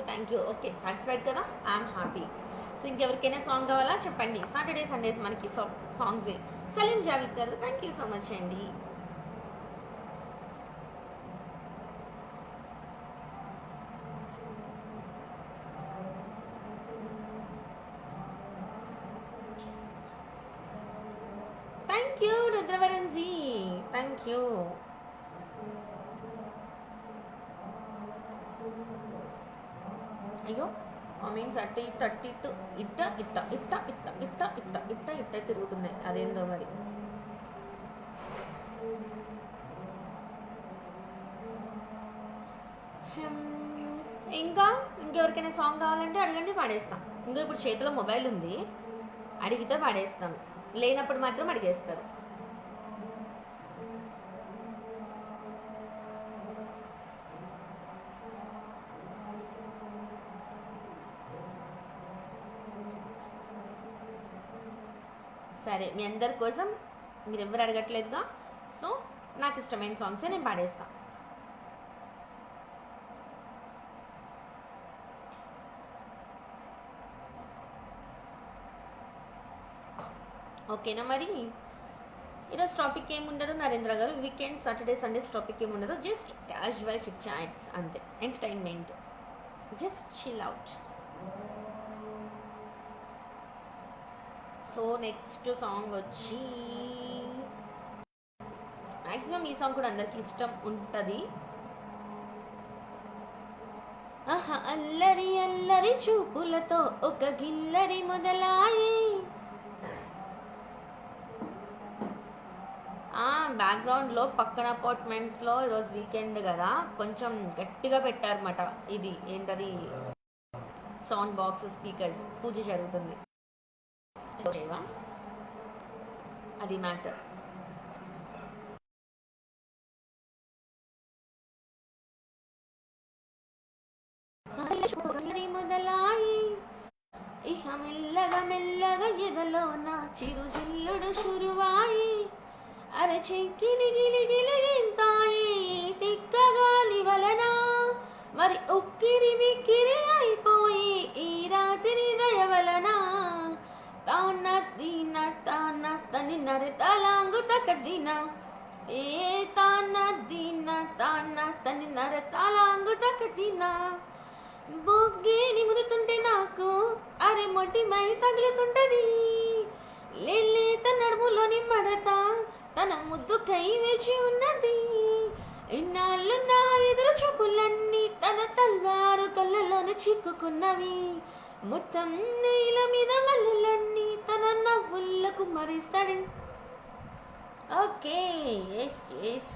ఓకే, సాటిస్ఫైడ్ కదా? I'm happy. సో ఇంకెవరికైనా సాంగ్ కావాలా చెప్పండి. సాటర్డే సండేస్ మనకి సాంగ్సే. సలీం జావిద్ గారు థ్యాంక్ యూ సో మచ్ అండి. Thank you Rudravaram ji, thank you. అయ్యో కామెంట్స్ అట్ట ఇట్ట ఇట్ట ఇట్ట ఇట్ట ఇట్ట ఇట్ట ఇట్ట ఇట్ట ఇట్ట తిరుగుతున్నాయి, అదేందో మరి. ఇంకెవరికైనా సాంగ్ కావాలంటే అడగండి, పాడేస్తాం. ఇంకా ఇప్పుడు చేతిలో మొబైల్ ఉంది, అడిగితే పాడేస్తాను, లేనప్పుడు మాత్రం అడిగేస్తారు. సరే, మీ అందరి కోసం మీరు ఎవరు అడగట్లేదుగా, సో నాకు ఇష్టమైన సాంగ్సే నేను పాడేస్తాను. ఓకేనా మరి? ఈరోజు టాపిక్ ఏముండదు నరేంద్ర గారు, వీకెండ్ సాటర్డే సండేస్ టాపిక్ ఏముండదు, జస్ట్ క్యాజువల్ చిట్ చాట్స్ అంతే, entertainment, just chill out. So next song వచ్చి మ్యాక్సిమం ఈ సాంగ్ కూడా అందరికి ఇష్టం ఉంటుంది. ఆహా అల్లరి అల్లరి చూపులతో ఒక గిల్లరి మొదలాయి. బ్యాక్గ్రౌండ్లో పక్కన అపార్ట్మెంట్స్లో ఈరోజు వీకెండ్ కదా కొంచెం గట్టిగా పెట్టారన్నమాట. ఇది ఏంటది, సౌండ్ బాక్స్, స్పీకర్స్, పూజ జరుగుతుంది, అది మ్యాటర్. మొదలాయి ఇహ మెల్లగా మెల్లగా ఎదలోన చిరు చిల్లుడు శురువాయి. అరచెక్కిని గిలిగిలిగింతాయి తిక్కగాలి వలన, మరి ఉక్కిరి మిక్కిరి అయిపోయి ఈ రాత్రి దయ వలన. తాన దీన తాన తని నర తలాంగు తకదిన, ఏ తాన దీన తాన తని నర తలాంగు తకదిన. బొగ్గి నిమురుతుంటే నాకు అరే మొటిమై తగులుతుంటది, లేత నడుములోని మడత తన ముద్దు కై వేచి ఉన్నది. ఇన్నాళ్ళు నా ఎదురు చూపులన్నీ తన తల్వారు కళ్ళలోన చిక్కుకున్నవి. మొత్తం నీల మీద మల్లెలన్నీ తన నవ్వులకు మరిస్తాడు. Okay, yes yes.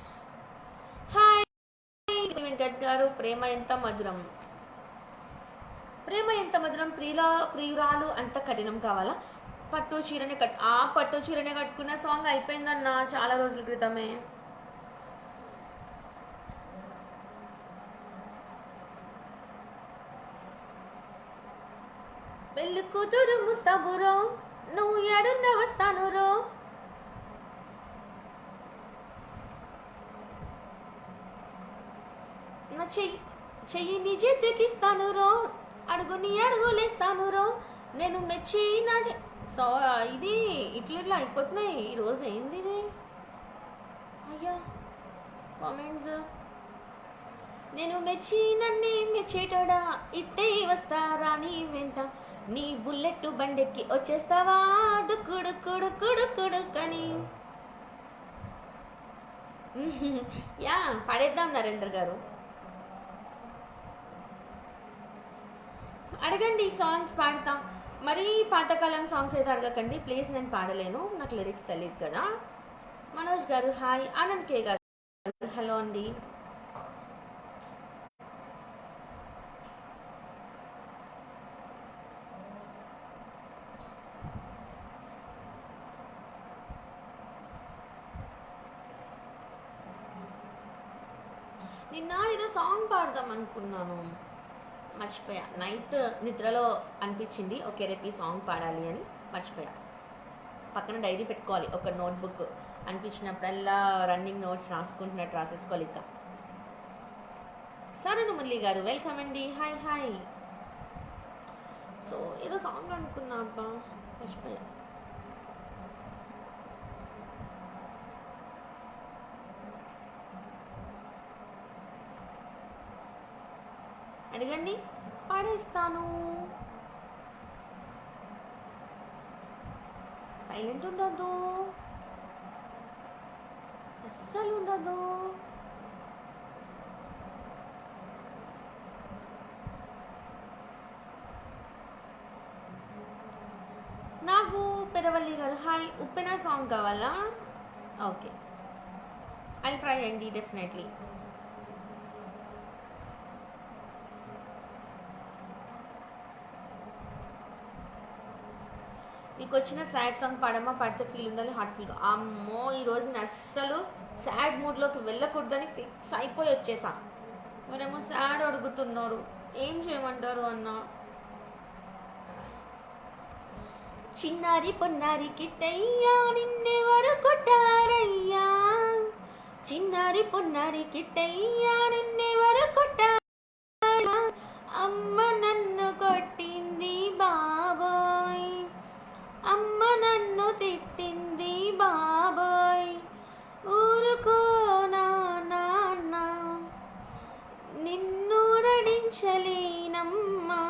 Hi Venkat గారు, ప్రేమ ఎంత మధురం, ప్రేమ ఎంత మధురం, ప్రియురాలు అంత కఠినం కావాలా? పట్టు చీరనే పట్టు చీరనే కట్టుకున్న సాంగ్ అయిపోయిందన్న చాలా రోజుల క్రితమే. పెళ్లి కూతురు ముస్తాబురో, నువ్వు ఎడున్న వస్తాను రో. నా చెయ్యి నీ చేతికిస్తాను రో, అడుగుని అడుగులేస్తాను రో, నేను మెచ్చినాడే. సో ఇది ఇట్లా అయిపోతున్నాయి ఈరోజు. ఏంది ఇది అయ్యా కామెంట్స్. నేను మెచ్చినన్ని మెచ్చేటోడా, ఇట్టే వస్తారా నీ వెంట, నీ బుల్లెట్ బండెక్కి వచ్చేస్తావా డుక్కుడుక్కుడుక్కుడుక్కుడుక్కని. యా పాడేద్దాం నరేంద్ర గారు. అడగండి సాంగ్స్ పాడతాం. మరీ పాతకాలం సాంగ్స్ అయితే అడగకండి ప్లీజ్, నేను పాడలేను, నాకు లిరిక్స్ తెలియదు కదా. మనోజ్ గారు హాయ్. ఆనంద్ కే గారు హలో అండి. నిన్న ఏదో సాంగ్ పాడదాం అనుకున్నాను, మర్చిపోయా. నైట్ నిద్రలో అనిపించింది ఓకే రేపు ఈ సాంగ్ పాడాలి అని, మర్చిపోయా. పక్కన డైరీ పెట్టుకోవాలి, ఒక నోట్బుక్, అనిపించినప్పుడల్లా రన్నింగ్ నోట్స్ రాసుకుంటున్నట్టు రాసేసుకోవాలి. ఇక సరేను మురళి గారు వెల్కమ్ అండి. Hi hi. సో ఏదో సాంగ్ అనుకున్నా అబ్బా, మర్చిపోయా. అడగండి పాడేస్తాను. సైలెంట్ ఉండదు, అస్సలు ఉండదు. నాకు పెదవల్లి గారు హాయ్. ఉప్పెన సాంగ్ కావాలా? ఓకే ఐ ట్రై అండి డెఫినెట్లీ. మీకు వచ్చిన సాడ్ సాంగ్ పాడమ్మా, పాడితే ఫీల్ ఉండాలి, హార్ట్ ఫీల్. అమ్మో ఈరోజు నేను అస్సలు సాడ్ మూడ్లోకి వెళ్ళకూడదని ఫిక్స్ అయిపోయి వచ్చేసా. మరేమో సాడ్ అడుగుతున్నారు, ఏం చేయమంటారు అన్న. చిన్నారి పొన్నారి కిట్టయ్యా నిన్నెవరు కొట్టారయ్యా, చిన్నారి పొన్నారి కిట్టయ్యా నిన్నెవరు కొట్టారయ్యా, అమ్మ నన్ను కొట్టింది బాబోయ్, అమ్మ నన్ను తిట్టింది బాబోయ్, ఊరుకో నాన్న నిన్ను నడించలేనమ్మా.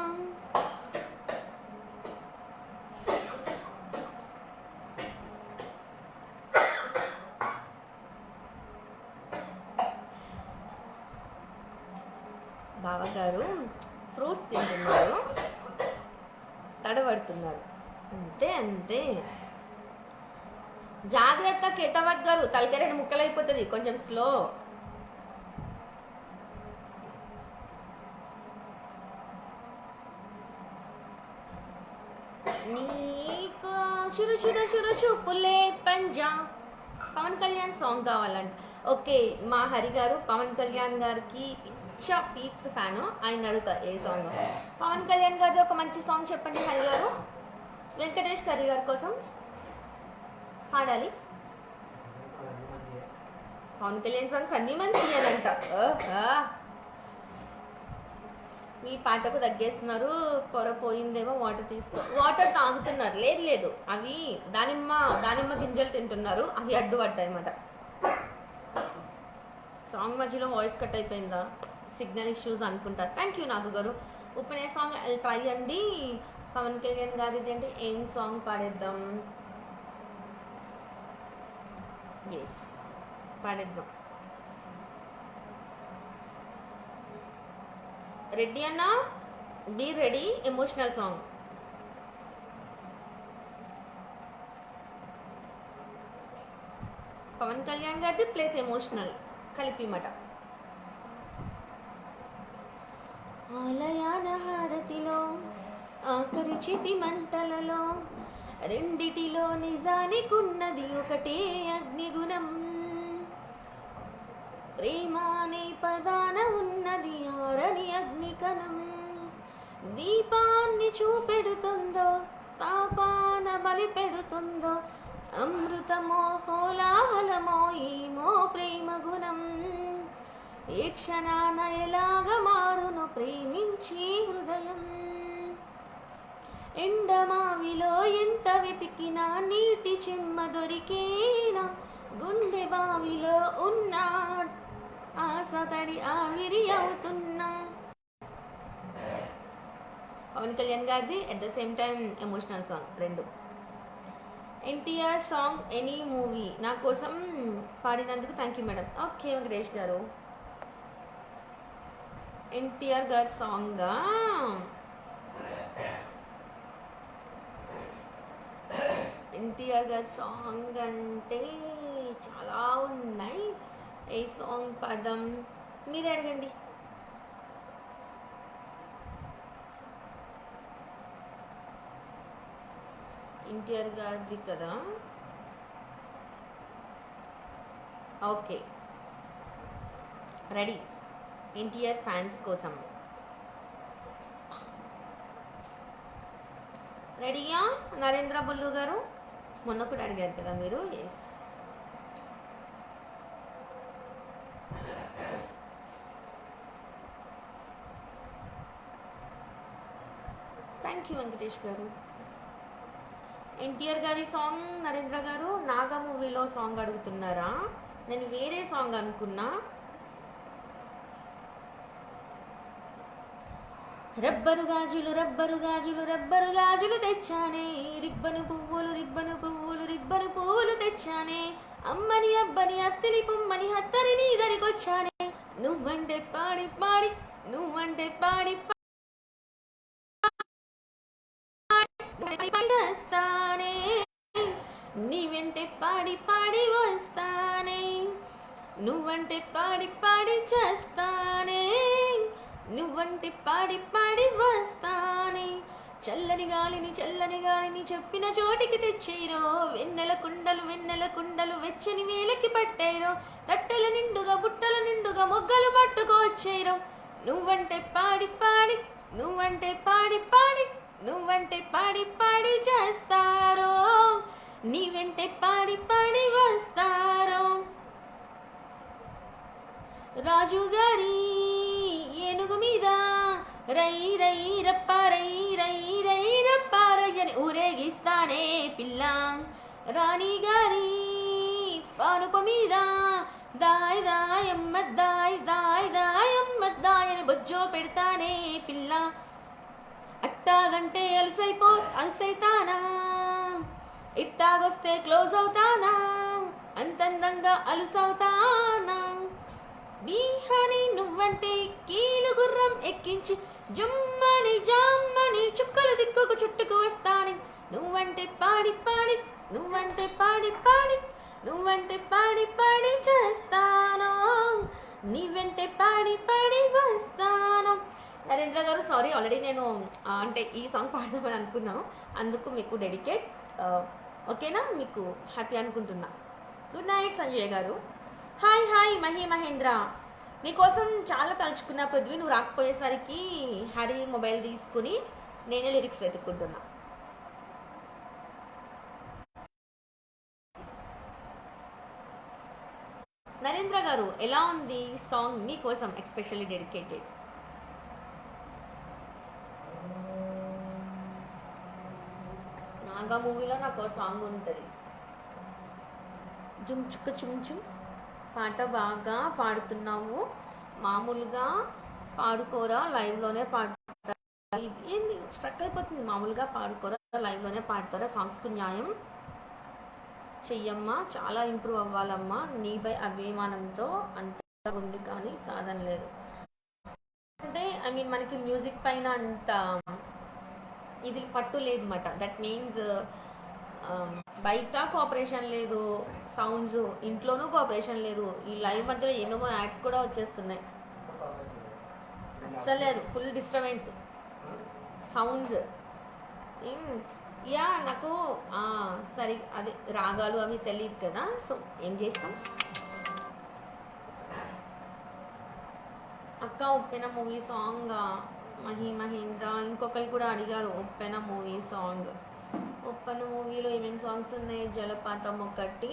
బావగారు ఫ్రూట్స్ తింటున్నారు, తడబడుతున్నారు, అంతే అంతే. జాగ్రత్త కేతవత్ గారు, తలకాయ 2 ముక్కలు అయిపోతుంది, కొంచెం స్లో. నీకు చురు చురు చురు చూపులే పంజా, పవన్ కళ్యాణ్ సాంగ్ కావాలండి. ఓకే మా హరి గారు పవన్ కళ్యాణ్ గారికి పిచ్చా పీక్స్ ఫ్యాను, ఆయన అడుగుతా ఏ సాంగ్. పవన్ కళ్యాణ్ గారిది ఒక మంచి సాంగ్ చెప్పండి హరి గారు. వెంకటేష్ కర్రీ గారి కోసం పాడాలి. పవన్ కళ్యాణ్ సాంగ్స్ అన్నీ మంచి అనంట. మీ పాటకు తగ్గేస్తున్నారు, పొర పోయిందేమో వాటర్ తీసుకో. వాటర్ తాగుతున్నారు, లేదు లేదు అవి దానిమ్మ గింజలు తింటున్నారు, అవి అడ్డుపడ్డాయి అన్నమాట. సాంగ్ మధ్యలో వాయిస్ కట్ అయిపోయిందా, సిగ్నల్ ఇష్యూస్ అనుకుంటా. థ్యాంక్ యూ నాగు గారు. ఉప్పెనే సాంగ్ ట్రై అండి. పవన్ కళ్యాణ్ గారిది అంటే ఏం సాంగ్ పాడేద్దాం? ఎస్ పాడేద్దాం. రెడీ అన్న, be ready. Emotional song Pawan Kalyan గారిది ప్లేస్ ఎమోషనల్ కలిపి మాట. ఆలయాన హారతిలో ఆఖరి చితి మంటలలో రెండిటిలో నిజానికున్నది ఒకటే అగ్నిగుణం, ప్రేమ అనే పదాన ఉన్నది ఆరని అగ్నికణం, దీపాన్ని చూపెడుతుందో తాపాన బలి పెడుతుందో, అమృతమో కోలాహలమో ఏమో ప్రేమ గుణం, ఏ క్షణాన ఎలాగ మారును ప్రేమించి హృదయం. ఎండమావిలో ఎంత వెతికినా నీటి చెమ్మ దొరికేనా, గుండె బావిలో ఉన్న ఆశ తడి ఆవిరి అవుతున్నా. పవన్ కళ్యాణ్ గారిది at the same time emotional song రెండు. ఎన్టీఆర్ సాంగ్ ఎనీ మూవీ నా కోసం పాడినందుకు thank you madam. Okay Venkatesh గారు, ఎన్టీఆర్ గారి సాంగ్ ఎన్టీఆర్ గారి సాంగ్ అంటే చాలా ఉన్నాయి. ఏ సాంగ్ పాడదాం మీరే అడగండి. ఎన్టీఆర్ గారిది కదా. ఓకే రెడీ ఎన్టీఆర్ ఫ్యాన్స్ కోసం. రెడీయా నరేంద్ర బుల్లు గారు? మొన్న కూడా అడిగారు కదా మీరు. ఎస్ థ్యాంక్ యూ వెంకటేష్ గారు. ఎన్టీఆర్ గారి సాంగ్ నరేంద్ర గారు నాగా మూవీలో సాంగ్ అడుగుతున్నారా? నేను వేరే సాంగ్ అనుకున్నా. రబ్బరు గాజులు రబ్బరు గాజులు రబ్బరు గాజులు తెచ్చానే, రిబ్బను పువ్వులు రిబ్బను పువ్వులు రిబ్బను పువ్వులు తెచ్చానే, అమ్మని అబ్బని అత్తని పుమ్మని హత్తని నీ దరికొచ్చానే, నువ్వంటే పాడి పాడి నువ్వంటే పాడి వస్తానే, నీ వెంటే పాడి పాడి వస్తానే, నువ్వంటే పాడి పాడి చేస్తానే, నువ్వంటే పాడి పాడి వస్తానే, చల్లని గాలిని చెప్పిన చోటికి తెచ్చేరో, వెన్నెల కుండలు వెచ్చని వేలకి పట్టేరో, తట్టెల నిండుగా బుట్టల నిండుగా మొగ్గలు పట్టుకొచ్చేరో, నువ్వంటే పాడి పాడి నువ్వంటే పాడి పాడి నువ్వంటే పాడి పాడి చేస్తారో, నీ వెంటే పాడి పాడి వస్తారో. రాజుగారి ఏనుగు మీద రై రై రప్పారై రై రై రప్పారయ్యని ఊరేగిస్తానే పిల్ల, రాణి గారి పానుప మీద దాయ్ దాయమ్మ దాయ్ దాయ్ దాయమ్మ దాయని బొజ్జో పెడతానే పిల్ల, అట్టాగంటే అలసైతానా, ఇట్టాగొస్తే క్లోజ్ అవుతానా, అంతందంగా అలుసవుతానా, బీహాని నువ్వంటే కీలు గుర్రం ఎక్కించి జుమ్మని జామ్మని చుక్కల దిక్కుకు చుట్టుకు వస్తాని, నువ్వంటే పాడి పాడి నువ్వంటే పాడి పాడి నువ్వంటే పాడి పాడి చేస్తాను, నీ వెంటే పాడి పాడి వస్తాను. నరేంద్ర గారు సారీ, ఆల్రెడీ నేను అంటే ఈ సాంగ్ పాడదామని అనుకున్నాను, అందుకు మీకు డెడికేట్. ఓకేనా, మీకు హ్యాపీ అనుకుంటున్నా. గుడ్ నైట్ సంజయ్ గారు. హాయ్ హాయ్ మహేంద్ర, నీకోసం చాలా తలుచుకున్నా పృథ్వీ, నువ్వు రాకపోయేసరికి హరి మొబైల్ తీసుకుని నేనే లిరిక్స్ వెతుక్కుంటున్నా. నరేంద్ర గారు ఎలా ఉంది సాంగ్? మీకోసం ఎస్పెషల్లీ డెడికేటెడ్. నాగా మూవీలో నాకు ఒక సాంగ్ ఉంటుంది, జుమ్ చుక్క చుమ్ చుమ్, పాట బాగా పాడుతున్నావు, మామూలుగా పాడుకోరా లైవ్లోనే పాడుతారా, ఏంది స్ట్రక్ అయిపోతుంది, మామూలుగా పాడుకోరా లైవ్లోనే పాడతారా, సాంగ్స్కు న్యాయం చెయ్యమ్మా, చాలా ఇంప్రూవ్ అవ్వాలమ్మా, నీపై అభిమానంతో అంత ఉంది కానీ సాధన లేదు. అంటే ఐ మీన్ మనకి మ్యూజిక్ పైన అంత ఇది పట్టు లేదు అన్నమాట. దట్ మీన్స్ బయట కోఆపరేషన్ లేదు, సౌండ్స్ ఇంట్లోనూ కోఆపరేషన్ లేదు, ఈ లైవ్ మధ్యలో ఏమేమో యాడ్స్ కూడా వచ్చేస్తున్నాయి, అస్సలు లేదు, ఫుల్ డిస్టర్బెన్స్ సౌండ్స్. యా నాకు సరి అదే రాగాలు అవి తెలియదు కదా, సో ఏం చేస్తాం. అక్క ఉప్పెన మూవీ సాంగ్ మహేంద్ర, ఇంకొకరు కూడా అడిగారు ఉప్పెన మూవీ సాంగ్. ఉప్పెన మూవీలో ఏమేమి సాంగ్స్ ఉన్నాయి? జలపాతం ఒకటి,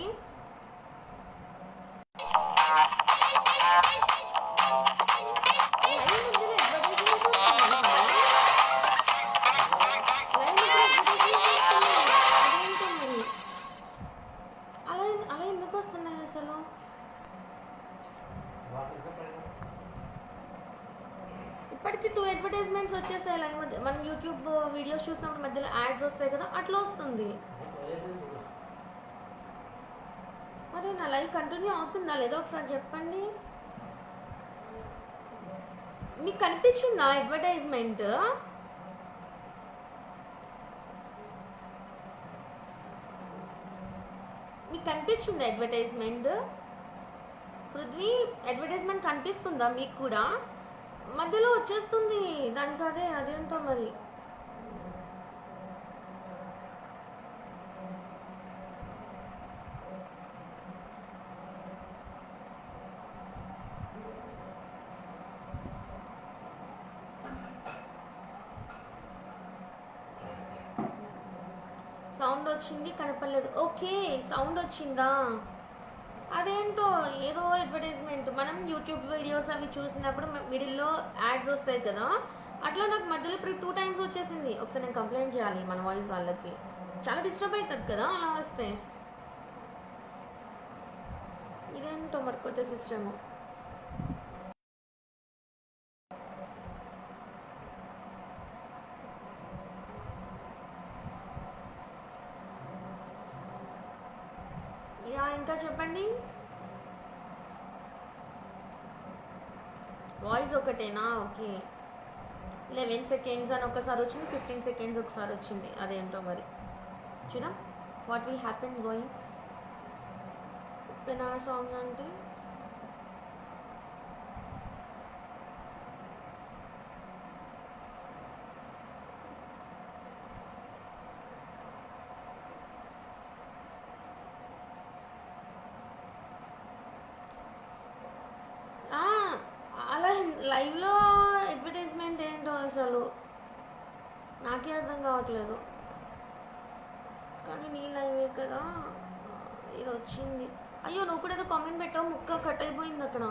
వాటికి 2 అడ్వర్టైజ్మెంట్స్ వచ్చేసాయి లైవ్ మధ్య. మనం యూట్యూబ్ వీడియోస్ చూసినప్పుడు మధ్యలో యాడ్స్ వస్తాయి కదా, అట్లా వస్తుంది. మరి నా లైవ్ కంటిన్యూ అవుతుందా లేదో ఒకసారి చెప్పండి. మీకు కనిపించిందా అడ్వర్టైజ్మెంట్? మీకు కనిపించిందా అడ్వర్టైజ్మెంట్? పృథ్వీ, అడ్వర్టైజ్మెంట్ కనిపిస్తుందా మీకు కూడా? మధ్యలో వచ్చేస్తుంది దానికి. అదేంటో మరి. సౌండ్ వచ్చింది కనపడలేదు. ఓకే, సౌండ్ వచ్చిందా? అదేంటో ఏదో అడ్వర్టైజ్మెంట్. మనం యూట్యూబ్ వీడియోస్ అవి చూసినప్పుడు మిడిల్లో యాడ్స్ వస్తాయి కదా, అట్లా నాకు మధ్యలో ఇప్పుడు 2 times వచ్చేసింది. ఒకసారి నేను కంప్లైంట్ చేయాలి మన వాయిస్ వాళ్ళకి. చాలా డిస్టర్బ్ అవుతుంది కదా అలా వస్తే. ఇదేంటో మరి కొత్త సిస్టము. ఇంకా చెప్పండి. వాయిస్ ఒకటేనా? ఓకే. 11 seconds అని ఒకసారి వచ్చింది, 15 seconds ఒకసారి వచ్చింది. అదేంటో మరి చూద్దాం. What will happen going. Penna song అంటే అలా లైవ్లో అడ్వర్టైజ్మెంట్ ఏంటో అసలు నాకే అర్థం కావట్లేదు. కానీ నీ లైవే కదా ఇది వచ్చింది. అయ్యో, నువ్వు కూడా ఏదో కామెంట్ పెట్టావు, ముక్క కట్ అయిపోయింది అక్కడ.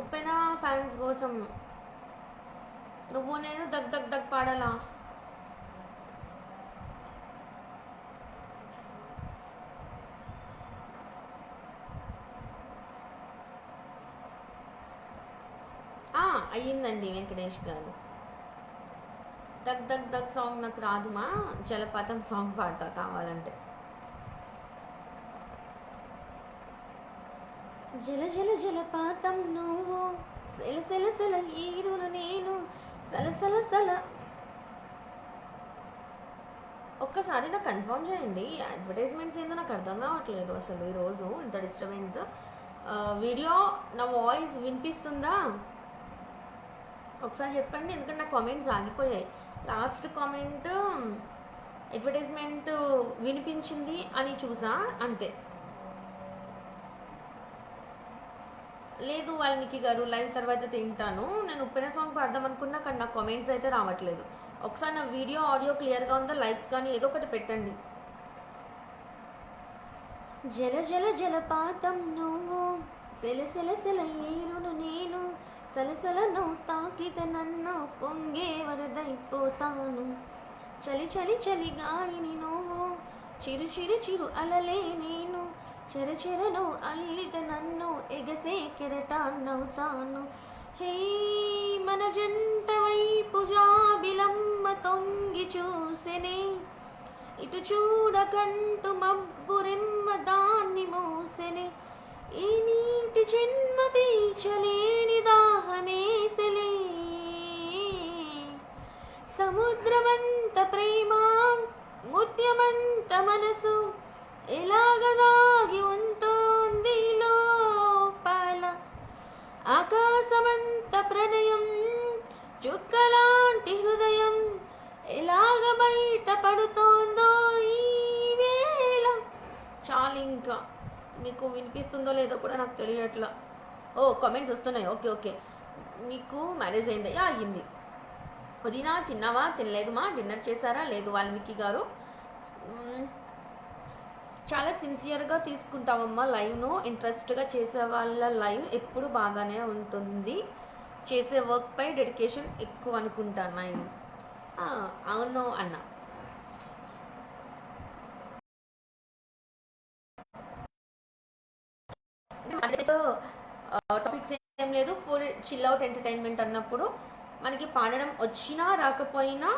ఉప్పెన ఫ్యాన్స్ కోసం నువ్వు నేను దగ్ దగ్ దగ్ పాడాలా? అయ్యిందండి వెంకటేష్ గారు. దగ్ దగ్ దగ్ సాంగ్ నాకు రాదుమా, జలపాతం సాంగ్ పాడతా కావాలంటే. జల జల జలపాతం నువ్వు, సెల సెల సెల ఈరును నేను, సల సల సల. ఒక్కసారి నాకు కన్ఫర్మ్ చేయండి, అడ్వర్టైజ్మెంట్స్ ఏందో నాకు అర్థం కావట్లేదు అసలు ఈరోజు. ఇంత డిస్టర్బెన్స్. వీడియో నా వాయిస్ వినిపిస్తుందా ఒకసారి చెప్పండి, ఎందుకంటే నా కామెంట్స్ ఆగిపోయాయి. లాస్ట్ కామెంట్ అడ్వర్టైజ్మెంట్ వినిపించింది అని చూసా, అంతే. లేదు వాల్మీకి గారు, లైవ్ తర్వాత తింటాను. నేను ఉప్పెన సాంగ్ పాడదాం అనుకున్నా, కానీ నా కామెంట్స్ అయితే రావట్లేదు. ఒకసారి నా వీడియో ఆడియో క్లియర్గా ఉందా, లైక్స్ కానీ ఏదో ఒకటి పెట్టండి. జల జల జలపాతం నువ్వు, సెల సెల సెల ఏరును నేను, సలసలను తాకితే నన్ను పొంగే వరదైపోతాను. చలి చలి చలి గాలిని నువ్వు, చిరు చిరు చిరు అలలే నేను, చెర చెరను అల్లితే నన్ను ఎగసే కెరటాన్నవుతాను. హే మన జంట వైపు జాబిలమ్మ తొంగి చూసెనే, ఇటు చూడకంటూ మబ్బురెమ్మ దాన్ని మూసెనే. ఈ నీటి జన్మ తీర్చలేని దాహమేసలే, సముద్రమంత ప్రేమ ముత్యమంత మనసు ఎలాగ దాగి ఉంటోంది లోపల. ఆకాశమంత ప్రణయం చుక్కలాంటి హృదయం ఎలాగ బయట పడుతోందో ఈ వేళ. చాలు, ఇంకా మీకు వినిపిస్తుందో లేదో కూడా నాకు తెలియట్లా. ఓ కామెంట్స్ వస్తున్నాయి. Okay okay. మీకు మ్యారేజ్ అయిందా? అయ్యింది. వదినా తిన్నావా? తినలేదు మా. డిన్నర్ చేశారా? లేదు వాల్మీకి గారు. చాలా సిన్సియర్గా తీసుకుంటామమ్మా లైవ్ను. ఇంట్రెస్ట్గా చేసే వాళ్ళ లైవ్ ఎప్పుడు బాగానే ఉంటుంది. చేసే వర్క్పై డెడికేషన్ ఎక్కువ అనుకుంటా. నైస్. అవును అన్న. లేదు, ఫుల్ చిల్ అవుట్ ఎంటర్టైన్మెంట్ అన్నప్పుడు మనకి పాడడం వచ్చినా రాకపోయినా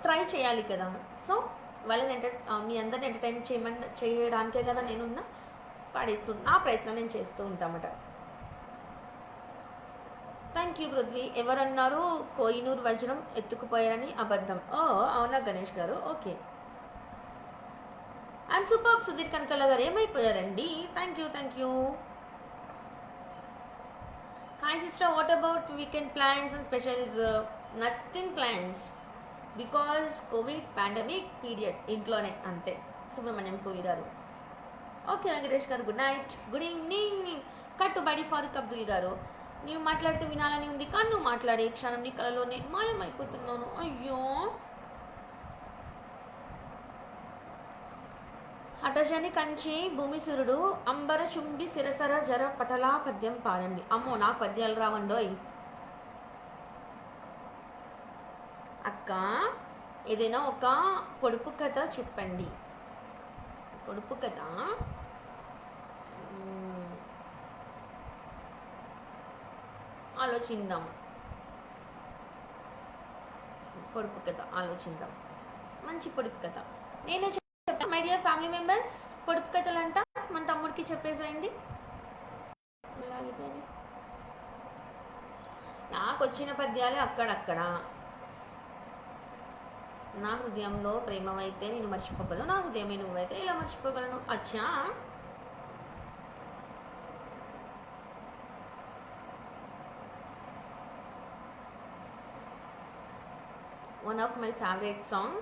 ట్రై చేయాలి కదా. సో వాళ్ళని మీ అందరిని ఎంటర్టైన్ చేయడానికే కదా నేనున్నా, నా ప్రయత్నం నేను చేస్తూ ఉంటామట. Thank you Prithvi. ఎవరన్నారు కోహినూర్ వజ్రం ఎత్తుకుపోయారని? అబద్ధం. ఓ అవునా గణేష్ గారు, okay. And super Sudheer Kanakala గారు ఏమైపోయారండి? Thank you. Hi sister, what about weekend plans and specials? Nothing plans because covid pandemic period, ఇంట్లోనే అంతే. సుబ్రహ్మణ్యం కోల్ గారు ఓకే. వెంకటేష్ గారు గుడ్ నైట్, గుడ్ ఈవినింగ్. కట్టుబడి ఫారూక్ అబ్దుల్ గారు, నీవు మాట్లాడితే వినాలని ఉంది కానీ నువ్వు మాట్లాడే క్షణం నీ కళలో నేను మాయమైపోతున్నాను. అయ్యో. హఠజని కంచి భూమిసురుడు అంబర చుంబి సిరసర జర పటలా పద్యం పాడండి. అమ్మో నాకు పద్యాలు రావండోయ్. అక్క ఏదైనా ఒక పొడుపు కథ చెప్పండి. పొడుపు కథ ఆలోచిద్దాం. పొడుపు కథ ఆలోచిద్దాం. మంచి పొడుపు కథ నేనే చెప్తాను. మై డియర్ ఫ్యామిలీ మెంబర్స్, పొడుపు కథలు అంట మన తమ్ముడికి చెప్పేసేయండి. నాకు వచ్చిన పద్యాలే అక్కడక్కడ. నా హృదయంలో ప్రేమవైతే నేను మర్చిపోగలను, నా హృదయమే నువ్వైతే ఇలా మర్చిపోగలను. అచ్చా. One of my favourite song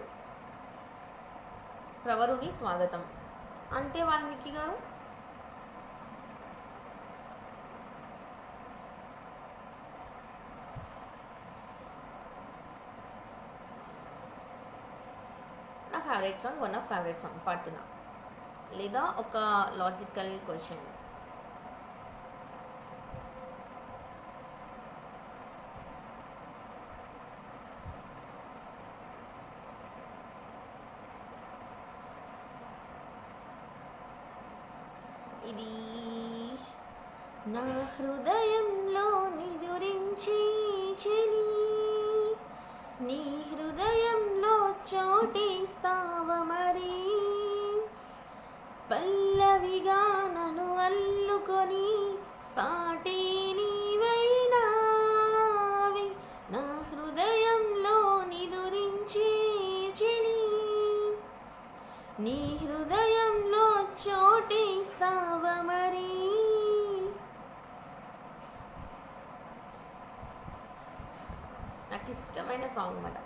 ప్రవరుని స్వాగతం అంటే వాల్మీకి గారు. నా favourite song, one of favourite song పాడుతున్నా. లేదా ఒక లాజికల్ క్వశ్చన్. ఇది నా హృదయంలో నిదురించి చెలి, నీ హృదయంలో చోటిస్తావ మరి, పల్లవిగా నన్ను అల్లుకొని పాటే నీవైనావి, నా హృదయంలో నిదురించి చెలి, నీ హృదయంలో చోటిస్తావ మరి. నాకు ఇష్టమైన సాంగ్ అన్నమాట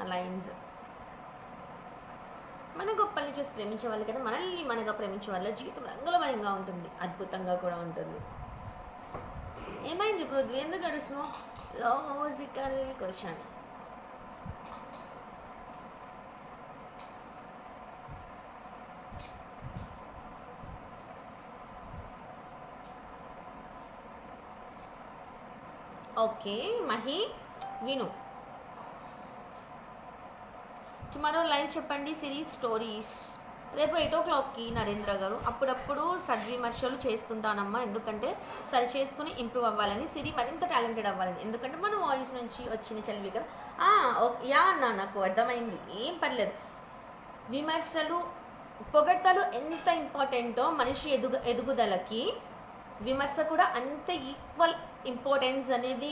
ఆ లైన్స్. మన గొప్పల్ని చూసి ప్రేమించే వాళ్ళు కదా, మనల్ని మనగా ప్రేమించే వాళ్ళ జీవితం రంగులమయంగా ఉంటుంది, అద్భుతంగా కూడా ఉంటుంది. ఏమైంది పృథ్వీ, ఎందుకు గడుస్తున్నావు? Logical question. ఓకే మహి విను. టుమారో లైవ్ చెప్పండి సిరీస్ స్టోరీస్. రేపు 8 o'clockకి నరేంద్ర గారు. అప్పుడప్పుడు సద్విమర్శలు చేస్తుంటానమ్మా, ఎందుకంటే సరి చేసుకుని ఇంప్రూవ్ అవ్వాలని, సిరి మరింత టాలెంటెడ్ అవ్వాలని. ఎందుకంటే మన వాయిస్ నుంచి వచ్చిన చలివి కదా. యా అన్న, నాకు అర్థమైంది, ఏం పర్లేదు. విమర్శలు పొగడ్తలు ఎంత ఇంపార్టెంటో మనిషి ఎదుగుదలకి విమర్శ కూడా అంత ఈక్వల్ ఇంపార్టెన్స్ అనేది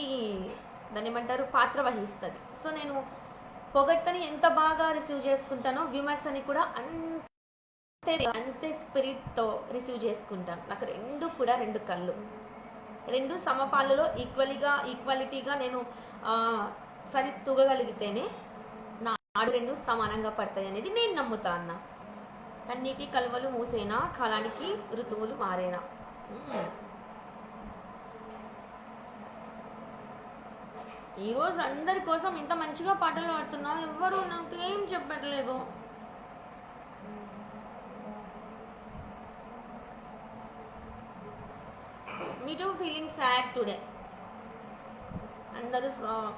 దాన్ని ఏమంటారు పాత్ర వహిస్తుంది. సో నేను పొగడ్తని ఎంత బాగా రిసీవ్ చేసుకుంటానో విమర్శని కూడా అంతే స్పిరిట్తో రిసీవ్ చేసుకుంటాను. నాకు రెండు కూడా రెండు కళ్ళు, రెండు సమపాలలో ఈక్వాలిటీగా నేను సరి తూగగలిగితేనే నా ఆడు రెండు సమానంగా పడతాయి అనేది నేను నమ్ముతా అన్న. కన్నీటి కలువలు మూసేనా, కాలానికి ఋతువులు మారేనా. ఈరోజు అందరి కోసం ఇంత మంచిగా పాటలు పాడుతున్నా, ఎవ్వరు నాకేం చెప్పట్లేదు. మీ టూ ఫీలింగ్ సాడ్ టుడే. అందరూ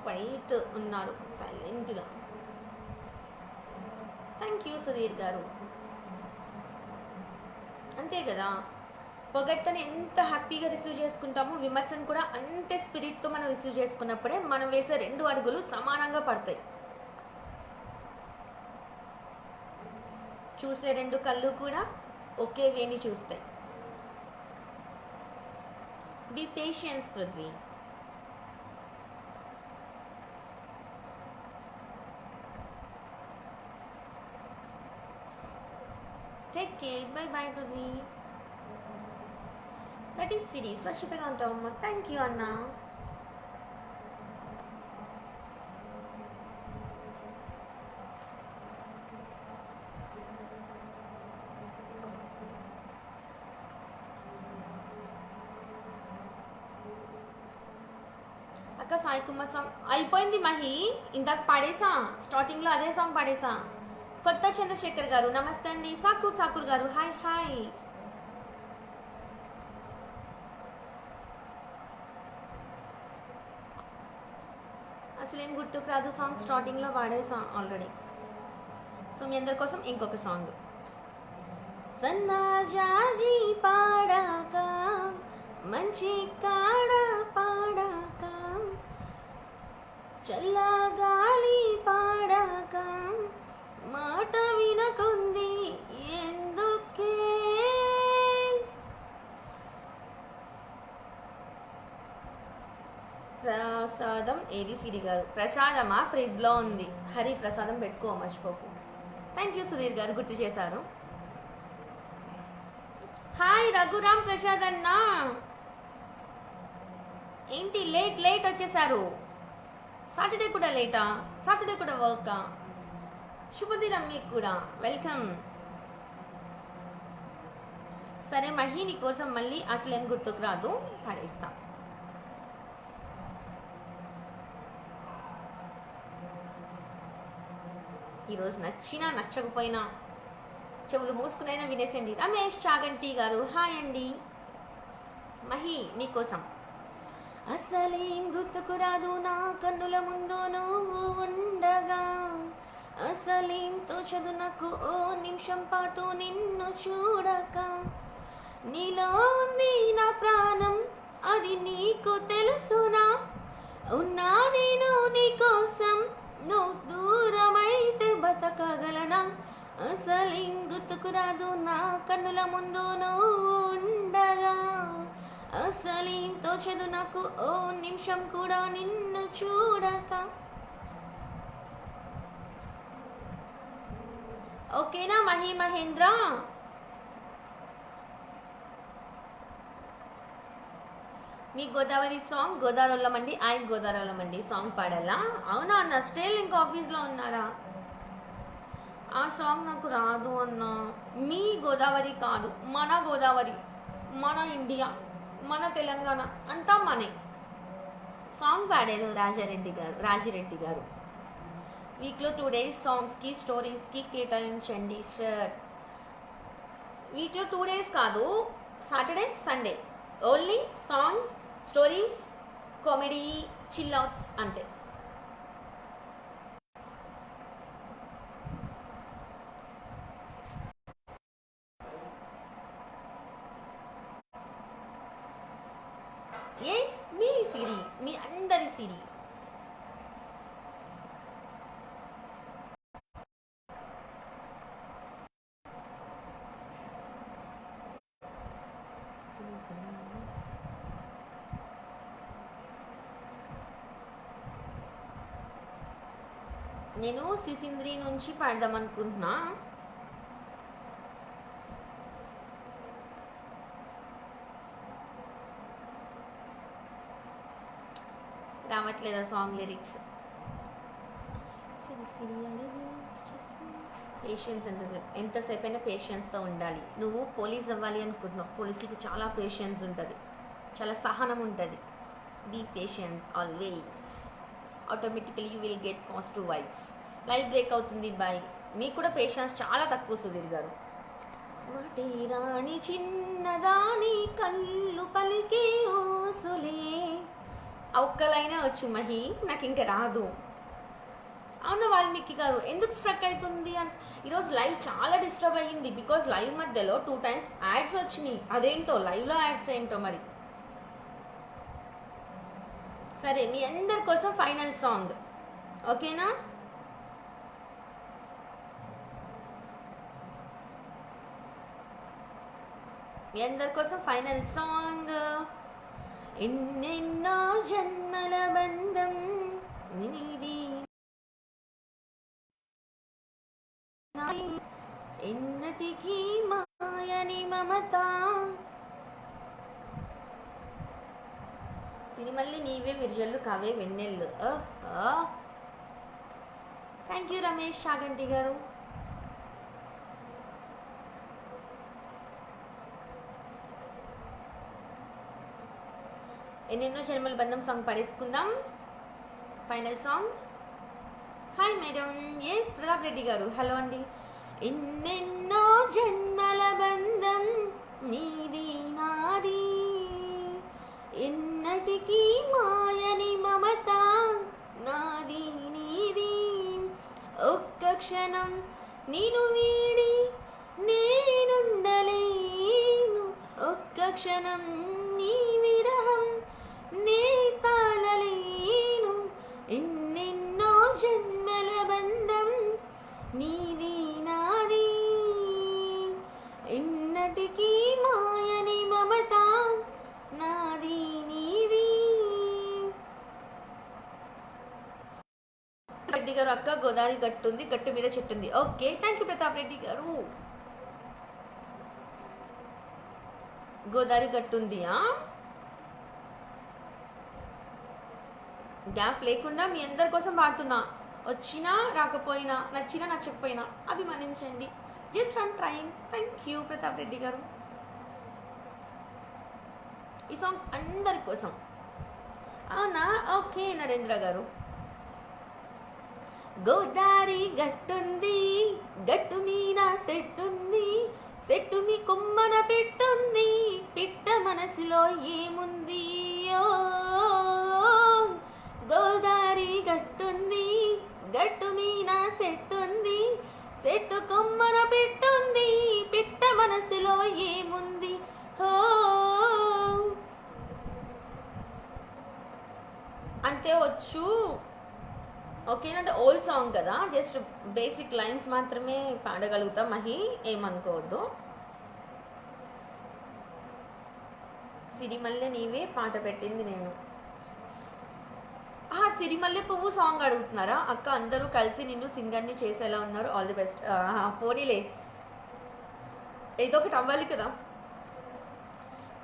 క్వైట్ ఉన్నారు, సైలెంట్గా. థ్యాంక్ యూ సుధీర్ గారు. అంతే కదా, పొగడ్తని ఎంత హ్యాపీగా రిసీవ్ చేసుకుంటామో విమర్శను కూడా అంతే స్పిరిట్తో మనం రిసీవ్ చేసుకున్నప్పుడే మనం వేసే 2 అడుగులు సమానంగా పడతాయి. చూసే 2 కళ్ళు కూడా ఒకే వేని చూస్తాయి. Be patience Prithvi. Take care. Bye bye Prithvi. That is Siri. స్వచ్ఛతగా ఉంటామమ్మా. థ్యాంక్ యూ అన్నా. అక్క సాయి కుమార్ సాంగ్ అయిపోయింది మహి, ఇందాక పాడేసా, స్టార్టింగ్లో అదే సాంగ్ పాడేసా. కొత్త చంద్రశేఖర్ గారు నమస్తే అండి. సాకూర్ గారు హాయ్ హాయ్. అసలేం గుర్తుకు రాదు సాంగ్ స్టార్టింగ్లో పాడేసా ఆల్రెడీ. సో మీ అందరి కోసం ఇంకొక సాంగ్. సన్నాజాజీ పాడాక మంచి కాడ పాడాక చల్లగాలి పాడాక మాట వినకుంది ఎందుకే. ప్రసాదం ఏది సిరి గారు? ప్రసాదమా ఫ్రిడ్జ్లో ఉంది. హరి ప్రసాదం పెట్టుకో మర్చిపోకు. థ్యాంక్ యూ సుధీర్ గారు గుర్తు చేశారు. హాయ్ రఘురామ్ ప్రసాద్ అన్న, ఏంటి లేట్ వచ్చేసారు? సాటర్డే కూడా లేటా? సాటర్డే కూడా వర్కా? శుభదినం మీకు కూడా. వెల్కమ్. సరే మహి, నీ కోసం మళ్ళీ అసలేం గుర్తుకు రాదు పడేస్తా. ఈరోజు నచ్చినా నచ్చకపోయినా చెవులు మూసుకునైనా వినేసండి. రమేష్ చాగంటి గారు హాయ్ అండి. మహి నీకోసం. అసలేం గుర్తుకు రాదు నా కన్నుల ముందు నువ్వు ఉండగా, అసలేం తోచదు నాకు ఓ నిమిషం పాటు నిన్ను చూడక. నీలో ఉంది నా ప్రాణం అది నీకు తెలుసునా, ఉన్నా నేను నీ కోసం నువ్వు దూరమైతే బతకగలనా. అసలేం గుర్తుకు రాదు నా కన్నుల ముందు నువ్వు ఉండగా, అసలేం తోచదు నాకు ఓ నిమిషం కూడా నిన్ను చూడక. ఓకేనా మహి మహేంద్ర? మీ గోదావరి సాంగ్ గోదావరిలోమండి గోదావరిలోమండి సాంగ్ పాడాలా? అవునా అన్న, స్టిల్ ఇంకా ఆఫీస్లో ఉన్నారా? ఆ సాంగ్ నాకు రాదు అన్న. మీ గోదావరి కాదు, మన గోదావరి, మన ఇండియా, మన తెలంగాణ అంతా మనే. సాంగ్ పాడారు రాజిరెడ్డి గారు. వీక్లో 2 days సాంగ్స్కి స్టోరీస్కి కేటాయించండి సార్. వీక్లో 2 days కాదు, Saturday Sunday only songs, stories, comedy, chill outs అంతే. ఎస్ మీ సిరి, మీ అందరి సిరి. నేను సిసింద్రి నుంచి పాడదాం అనుకుంటున్నా. రావట్లేదా సాంగ్ లిరిక్స్? పేషెన్స్ ఎంతసేపు అయినా పేషెన్స్తో ఉండాలి. నువ్వు పోలీస్ అవ్వాలి అనుకుంటున్నావు, పోలీసులకి చాలా పేషెన్స్ ఉంటుంది, చాలా సహనం ఉంటుంది. Be patience always. Automatically you will get positive vibes. Life break అవుతుంది బాయ్. మీకు కూడా పేషెన్స్ చాలా తక్కువ సుధీర్ గారు. వాటి రాణి చిన్నదాని కళ్ళు పలికే ఓసులే. ఒక్కలైనా వచ్చు మహి, నాకు ఇంకా రాదు. అవునా వాల్మీకి గారు, ఎందుకు స్ట్రక్ అవుతుంది అంటే ఈరోజు లైవ్ చాలా డిస్టర్బ్ అయ్యింది. బికాజ్ లైవ్ మధ్యలో 2 times యాడ్స్ వచ్చినాయి. అదేంటో లైవ్లో యాడ్స్ ఏంటో మరి. సరే, మీ అందరి కోసం ఫైనల్ సాంగ్, ఓకేనా? మీ అందరి కోసం ఫైనల్ సాంగ్. ఎన్నెన్నో జన్మల బంధం నీది, ఎన్నటికీ మాయని మమత, సినిమల్లి నీవే విర్జల్లు కావే వెన్నెల్లు. థ్యాంక్ యూ రమేష్ చాగంటి గారు. ఎన్నెన్నో జన్మల బంధం సాంగ్ పడేసుకుందాం. Final song. Hi madam. S Pratap Reddy గారు, హలో అండి. ఎన్నెన్నో జన్మల బంధం నీది నాది, ఎన్నటికీ మాయని మమత నాది నీది, ఒక్క క్షణం నేను వీడి నేనుండలేను, ఒక్క క్షణం నీ విరహం నే తాళలేను, ఎన్నెన్నో జన్మల బంధం నీది నాది, ఎన్నటికీ మాయని మమత నాది నీది. రెడ్డి గారు, అక్క గోదావరి గట్టుంది, గట్టు మీద చెట్టుంది. Okay, thank you Pratap Reddy గారు. గోదావరి గట్టుంది. గ్యాప్ లేకుండా మీ అందరి కోసం పాడుతున్నా. వచ్చినా రాకపోయినా, నచ్చినా నచ్చకపోయినా అభిమానించండి. Just I'm trying. Thank you Pratap Reddy గారు. ఈ సాంగ్స్ అందరి కోసం. అవునా? ఓకే నరేంద్ర గారు. గోదావరి గట్టుంది, గట్టు మీద సెట్టుంది, సెట్టు మీ కొమ్మన పెట్టుంది, పిట్ట మనసులో ఏముంది. గోదావరి గట్టుంది, గట్టు మీద సెట్టుంది, సెట్టు కొమ్మన పెట్టుంది, పిట్ట మనసులో ఏముంది. అంతే వచ్చు. ఓకేనంటే ఓల్డ్ సాంగ్ కదా, జస్ట్ బేసిక్ లైన్స్ మాత్రమే పాడగలుగుతా. మహి ఏమనుకోవద్దు. సిరిమల్లె నీవే పాట పెట్టింది నేను. సిరిమల్లె పువ్వు సాంగ్ అడుగుతున్నారా అక్క? అందరూ కలిసి నిన్ను సింగర్ని చేసేలా ఉన్నారు. All the best. పోనీలే, ఏదో ఒకటి అవ్వాలి కదా.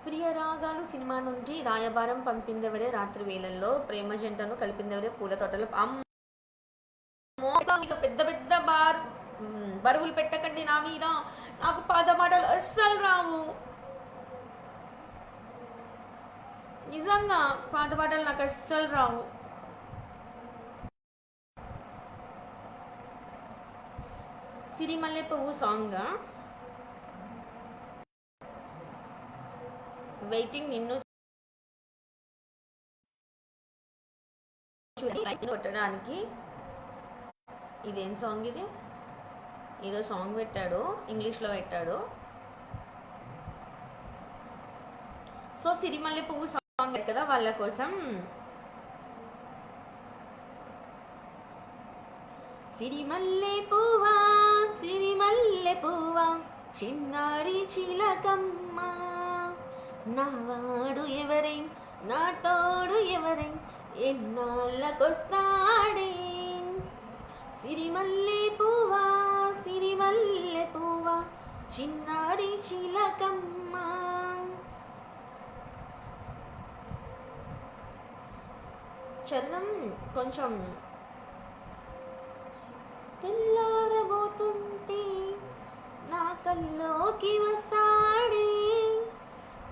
ప్రియ రాగాలు సినిమా నుండి రాయబారం పంపిందెవరే, రాత్రి వేళల్లో ప్రేమ జంటను కలిపిందెవరే, పూల తోటలో. పెద్ద పెద్ద బరువులు పెట్టకండి నా మీద. నాకు పాత పాటలు అస్సలు రావు. నిజంగా పాత పాటలు నాకు అస్సలు రావు. సిరిమల్లె పువ్వు సాంగ్ వెయిటింగ్ నిన్ను కొట్టడానికి. ఇదేం సాంగ్ ఇది? ఏదో సాంగ్ పెట్టాడు, ఇంగ్లీష్లో పెట్టాడు. సో సిరిమల్లె పువ్వు సాంగ్ కదా వాళ్ళ కోసం. సిరిమల్లె పువ్వా, సిరిమల్లె పువ్వా, చిన్నారి చిలకమ్మ, నా వాడు ఎవరేం, నా తోడు ఎవరేం, ఎన్నాళ్ళకొస్తాడే. సిరిమల్లె పువ్వా, సిరిమల్లె పువ్వా, చిన్నారి చిలకమ్మ. చరణం కొంచెం తెల్లారబోతుంటే నా కల్లోకి వస్తాడే,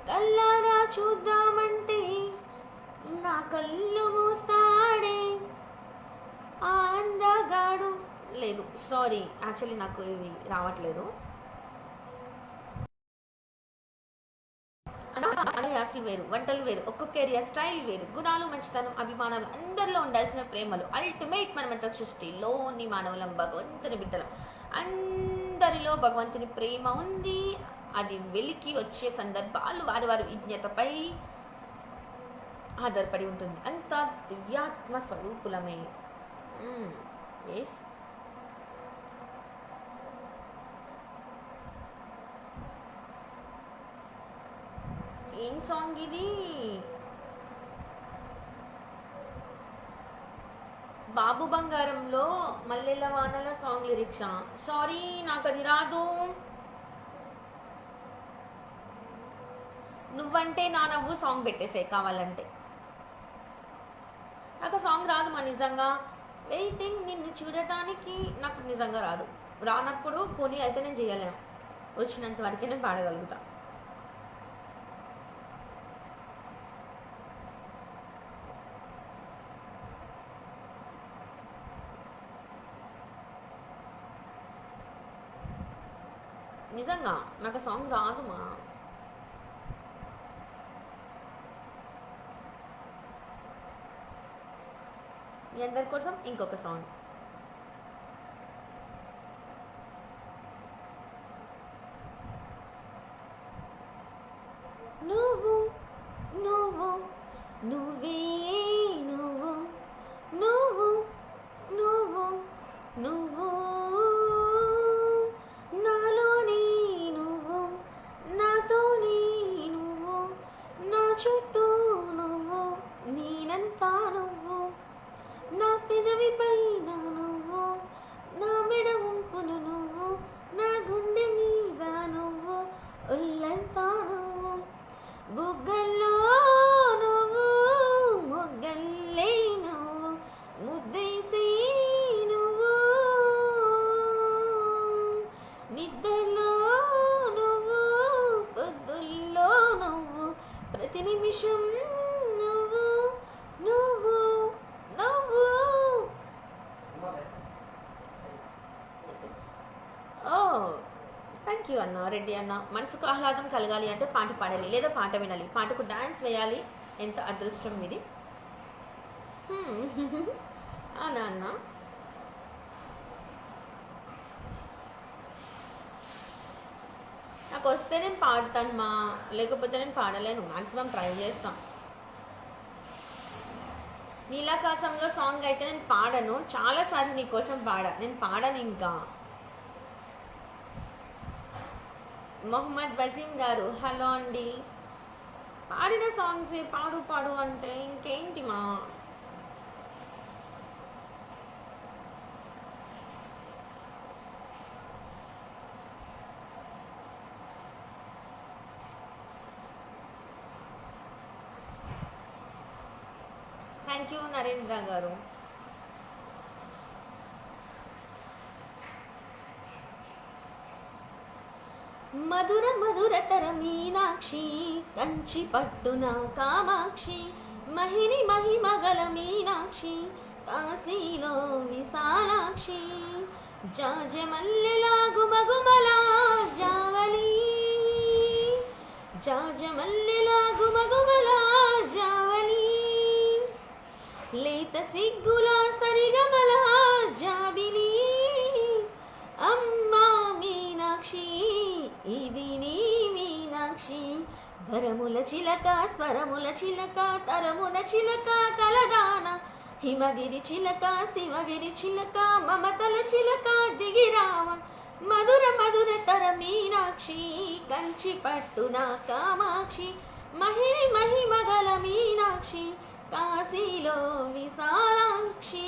కల్లారా చూద్దామంటే నా కళ్ళు మూస్తాడే, ఆ అందగాడు. లేదు, సారీ, యాక్చువల్లీ నాకు ఇవి రావట్లేదు. క్లాసులు వేరు, వంటలు వేరు, ఒక్కొక్క ఏరియా స్టైల్ వేరు, గుణాలు మంచితనం అభిమానాలు అందరిలో ఉండాల్సిన ప్రేమలు, అల్టిమేట్ మనమంతా సృష్టిలోని మానవులం, భగవంతుని బిడ్డలం, అందరిలో భగవంతుని ప్రేమ ఉంది. అది వెలికి వచ్చే సందర్భాలు వారి వారి విజ్ఞతపై ఆధారపడి ఉంటుంది. అంత దివ్యాత్మ స్వరూపులమే. ఎస్, ఏం సాంగ్ ఇది? బాబు బంగారంలో మల్లెల వానల సాంగ్ లిరిక్సా? సారీ, నాకు అది రాదు. నువ్వంటే నా నవ్వు సాంగ్ పెట్టేసే కావాలంటే. నాకు సాంగ్ రాదు మా నిజంగా. వెయిటింగ్ నిన్ను చూడటానికి నాకు నిజంగా రాదు. రానప్పుడు పోనీ అయితే నేను చేయలేను, వచ్చినంత వరకే నేను పాడగలుగుతా. నిజంగా నాకు సాంగ్ రాదు మా. మీ అందరి కోసం ఇంకొక సాంగ్. నువ్వు నువ్వు నువ్వే నువ్వు నువ్వు నువ్వు నువ్వు నాలోనే నువ్వు, నాతోనే నువ్వు, నా చుట్టూ నువ్వు, నేనంతా నువ్వు, నా పెదవిపై నా నువ్వు, నా మెడ వంపున నువ్వు, నా గుండె మీద నువ్వు, ఒళ్ళంతా నువ్వు, బుగ్గల్లో నువ్వు, మొగ్గల్లే నువ్వు, ముద్దేసి నువ్వు, నిద్రలో నువ్వు, పొద్దుల్లో నువ్వు, ప్రతి నిమిషం నువ్వు నువ్వు నువ్వు. ఓ థ్యాంక్ యూ అన్న, రెడ్డి అన్న. మనసుకు ఆహ్లాదం కలగాలి అంటే పాట పాడాలి లేదా పాట వినాలి, పాటకు డాన్స్ వేయాలి. ఎంత అదృష్టం ఇది. అవునా అన్న? నాకు వస్తే నేను పాడతాను మా, లేకపోతే నేను పాడలేను. మ్యాక్సిమం ట్రై చేస్తాను. నీలాకాశంలో సాంగ్ అయితే నేను పాడను, చాలాసార్లు నీకోసం నేను పాడను. ఇంకా మొహమ్మద్ వజీం గారు హలో అండి. పాడిన సాంగ్స్ పాడు పాడు అంటే ఇంకేంటి మా. థ్యాంక్ యూ నరేంద్ర గారు. మధుర మధురతర మీనాక్షి, కంచి పట్టున కామాక్షి, మహిని మహిమగల మీనాక్షి, కాశీలో విశాలాక్షి, జాజమల్లెలా గుమగుమలా జావలి, జాజమల్లెలా గుమగుమలా జావలి, లేత సిగ్గులా సరిగమల జాబిలి, అమ్మా మీనాక్షి ఇది నీ మీనాక్షి, వరముల చిలక స్వరముల చిలక తరముల చిలక కలదాన, హిమగిరి చిలక శివగిరి చిలక మమతల చిలక దిగిరావ, మధుర మధుర తర మీనాక్షి, కంచి పట్టున కామాక్షి, మహిని మహిమగల మీనాక్షి, కాశీలో విశాలాక్షి.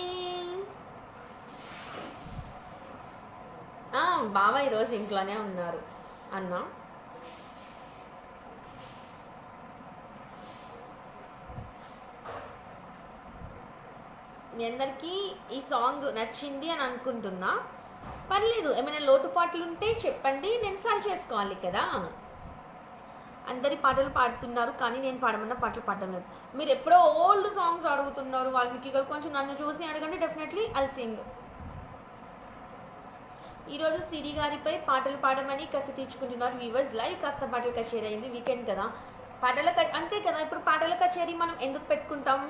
బావ ఈరోజు ఇంట్లోనే ఉన్నారు అన్న. మీ అందరికీ ఈ సాంగ్ నచ్చింది అని అనుకుంటున్నా. పర్లేదు, ఏమైనా లోటుపాట్లు ఉంటే చెప్పండి, నేను సరి చేసుకోవాలి కదా. అందరి పాటలు పాడుతున్నారు కానీ నేను పాడమన్న పాటలు పాడలేదు. మీరు ఎప్పుడో ఓల్డ్ సాంగ్స్ అడుగుతున్నారు. వాల్మీకి గారు కొంచెం నన్ను చూసి అడగండి, డెఫినెట్లీ ఐల్ సింగ్. ఈరోజు సిరి గారిపై పాటలు పాడమని కసి తీర్చుకుంటున్నారు వ్యూవర్స్. లైవ్ కాస్త పాటలు షేర్ అయింది, వీకెండ్ కదా. అంతే కదా. ఇప్పుడు పాటల కచేరీ మనం ఎందుకు పెట్టుకుంటాం?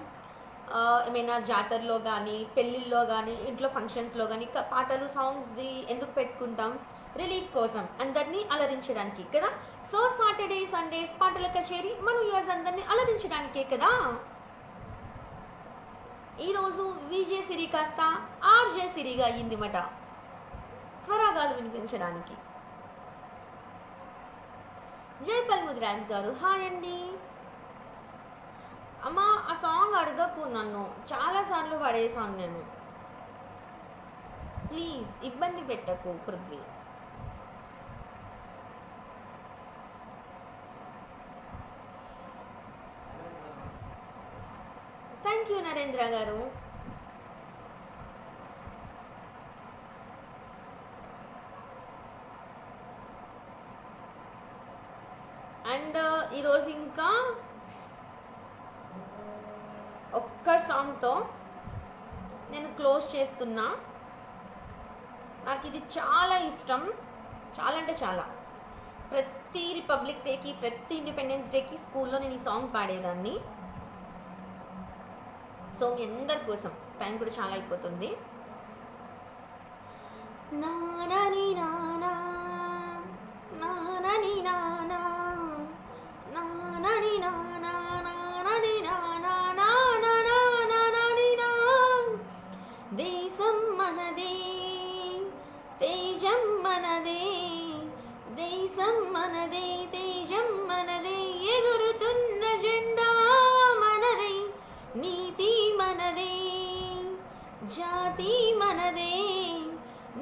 ఏమైనా జాతరలో కానీ, పెళ్ళిళ్ళలో కానీ, ఇంట్లో ఫంక్షన్స్లో కానీ పాటలు సాంగ్స్ది ఎందుకు పెట్టుకుంటాం? రిలీఫ్ కోసం, అందరినీ అలరించడానికి కదా. సో సాటర్డే సండేస్ పాటల కచేరీ మనం యూఎస్ అందరినీ అలరించడానికే కదా. ఈరోజు విజే సిరి కాస్త ఆర్జే సిరిగా అయ్యిందిమాట, స్వరాగాలు వినిపించడానికి. జైపల్ ముదిరాజ్ గారు హాయ్ అండి. అమ్మా ఆ సాంగ్ అడగకు, నన్ను చాలాసార్లు పడేసాను నేను, ప్లీజ్ ఇబ్బంది పెట్టకు పృథ్వీ. థ్యాంక్ యూ నరేంద్ర గారు. అండ్ ఈరోజు ఇంకా ఒక్క సాంగ్తో నేను క్లోజ్ చేస్తున్నా. నాకు ఇది చాలా ఇష్టం, చాలా అంటే చాలా. ప్రతి రిపబ్లిక్ డేకి, ప్రతి ఇండిపెండెన్స్ డేకి స్కూల్లో నేను ఈ సాంగ్ పాడేదాన్ని. సో మీ అందరి కోసం, టైం కూడా చాలా అయిపోతుంది. నానని నానా నానని నానా నానని నానా నానని నానా నానని నా, దేశం మనదే తేజం మనదే, దేశం మనదే తేజం మనదే, ఎగురుతున్న జెండా మనదే, నీతి మనదే జాతి మనదే,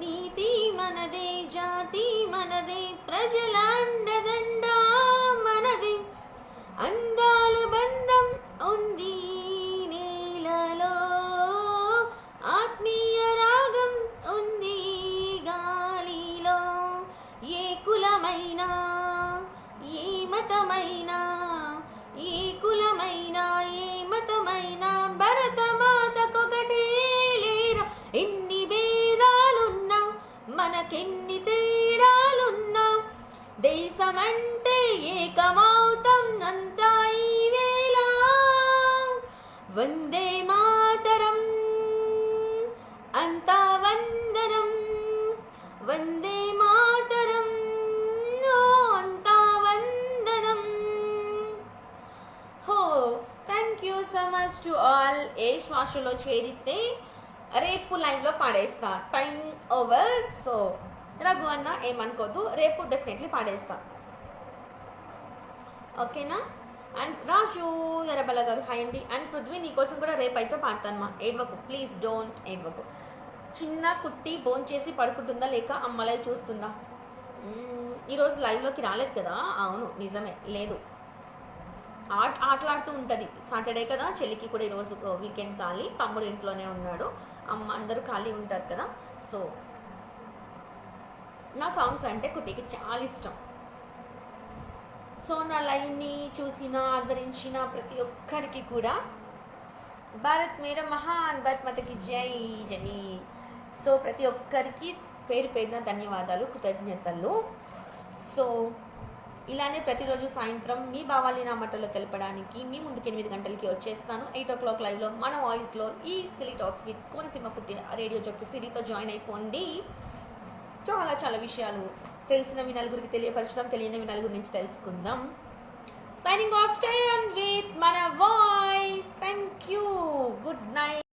నీతి మనదే జాతి మనదే, ప్రజల అండదండ మనదే, అందాల బంధం ఉంది నేలలో, ఆత్మీయ రాగం ఉంది గాలిలో, ఏ కులమైనా ఏ మతమైనా, ఏ కులమైనా ఏ మతమైనా, భరతమాతకొకటే లేరా, ఎన్ని భేదాలున్నా మనకెన్ని తేడాలున్నా, దేశమంటే ఏకమౌతం అంతా ఈ వేళ, వందే మాతరం అంతా వందనం, వందే మాతరం అంతా వందనం. Oh thank you so much to all. ఏ శ్వాసలో చేరితే రేపు లైవ్లో పాడేస్తా, టైం ఓవర్. సో రఘు అన్న ఏమనుకోద్దు, రేపు డెఫినెట్లీ పాడేస్తా, ఓకేనా. అండ్ రాజు ఎర్రబల్ల గారు హాయ్ అండి. అండ్ పృథ్వీ నీకోసం కూడా రేపు అయితే పాడతాను మా, ఏడ్వకు ప్లీజ్, డోంట్ ఏడ్వకు. చిన్న కుట్టి బోన్ చేసి పడుకుంటుందా లేక అమ్మ లైవ్ చూస్తుందా? ఈరోజు లైవ్లోకి రాలేదు కదా. అవును నిజమే, లేదు, ఆటలాడుతూ ఉంటుంది. సాటర్డే కదా, చెల్లికి కూడా ఈరోజు వీకెండ్ ఖాళీ, తమ్ముడు ఇంట్లోనే ఉన్నాడు, అమ్మ అందరూ ఖాళీ ఉంటారు కదా. సో నా సాంగ్స్ అంటే కుట్టికి చాలా ఇష్టం. సో నా లైవ్ని చూసిన ఆదరించిన ప్రతి ఒక్కరికి కూడా భారత్ మేరా మహాన్, భారత్ మాతకి జై జై. సో ప్రతి ఒక్కరికి పేరు పేరున ధన్యవాదాలు, కృతజ్ఞతలు. సో ఇలానే ప్రతిరోజు సాయంత్రం మీ భావాన్ని నా మాటల్లో తెలపడానికి మీ ముందుకు 8 గంటలకి వచ్చేస్తాను. 8 o'clock లైవ్లో మన వాయిస్లో ఈ సిలీ టాక్స్ విత్ కోనసీమ కుట్టి రేడియో జోకి సిరీతో జాయిన్ అయిపోండి. చాలా చాలా విషయాలు తెలిసినవి నలుగురికి తెలియపరచడం, తెలియనివి నలుగురి నుంచి తెలుసుకుందాం. Signing off, stay on with మన voice. Thank you, good night.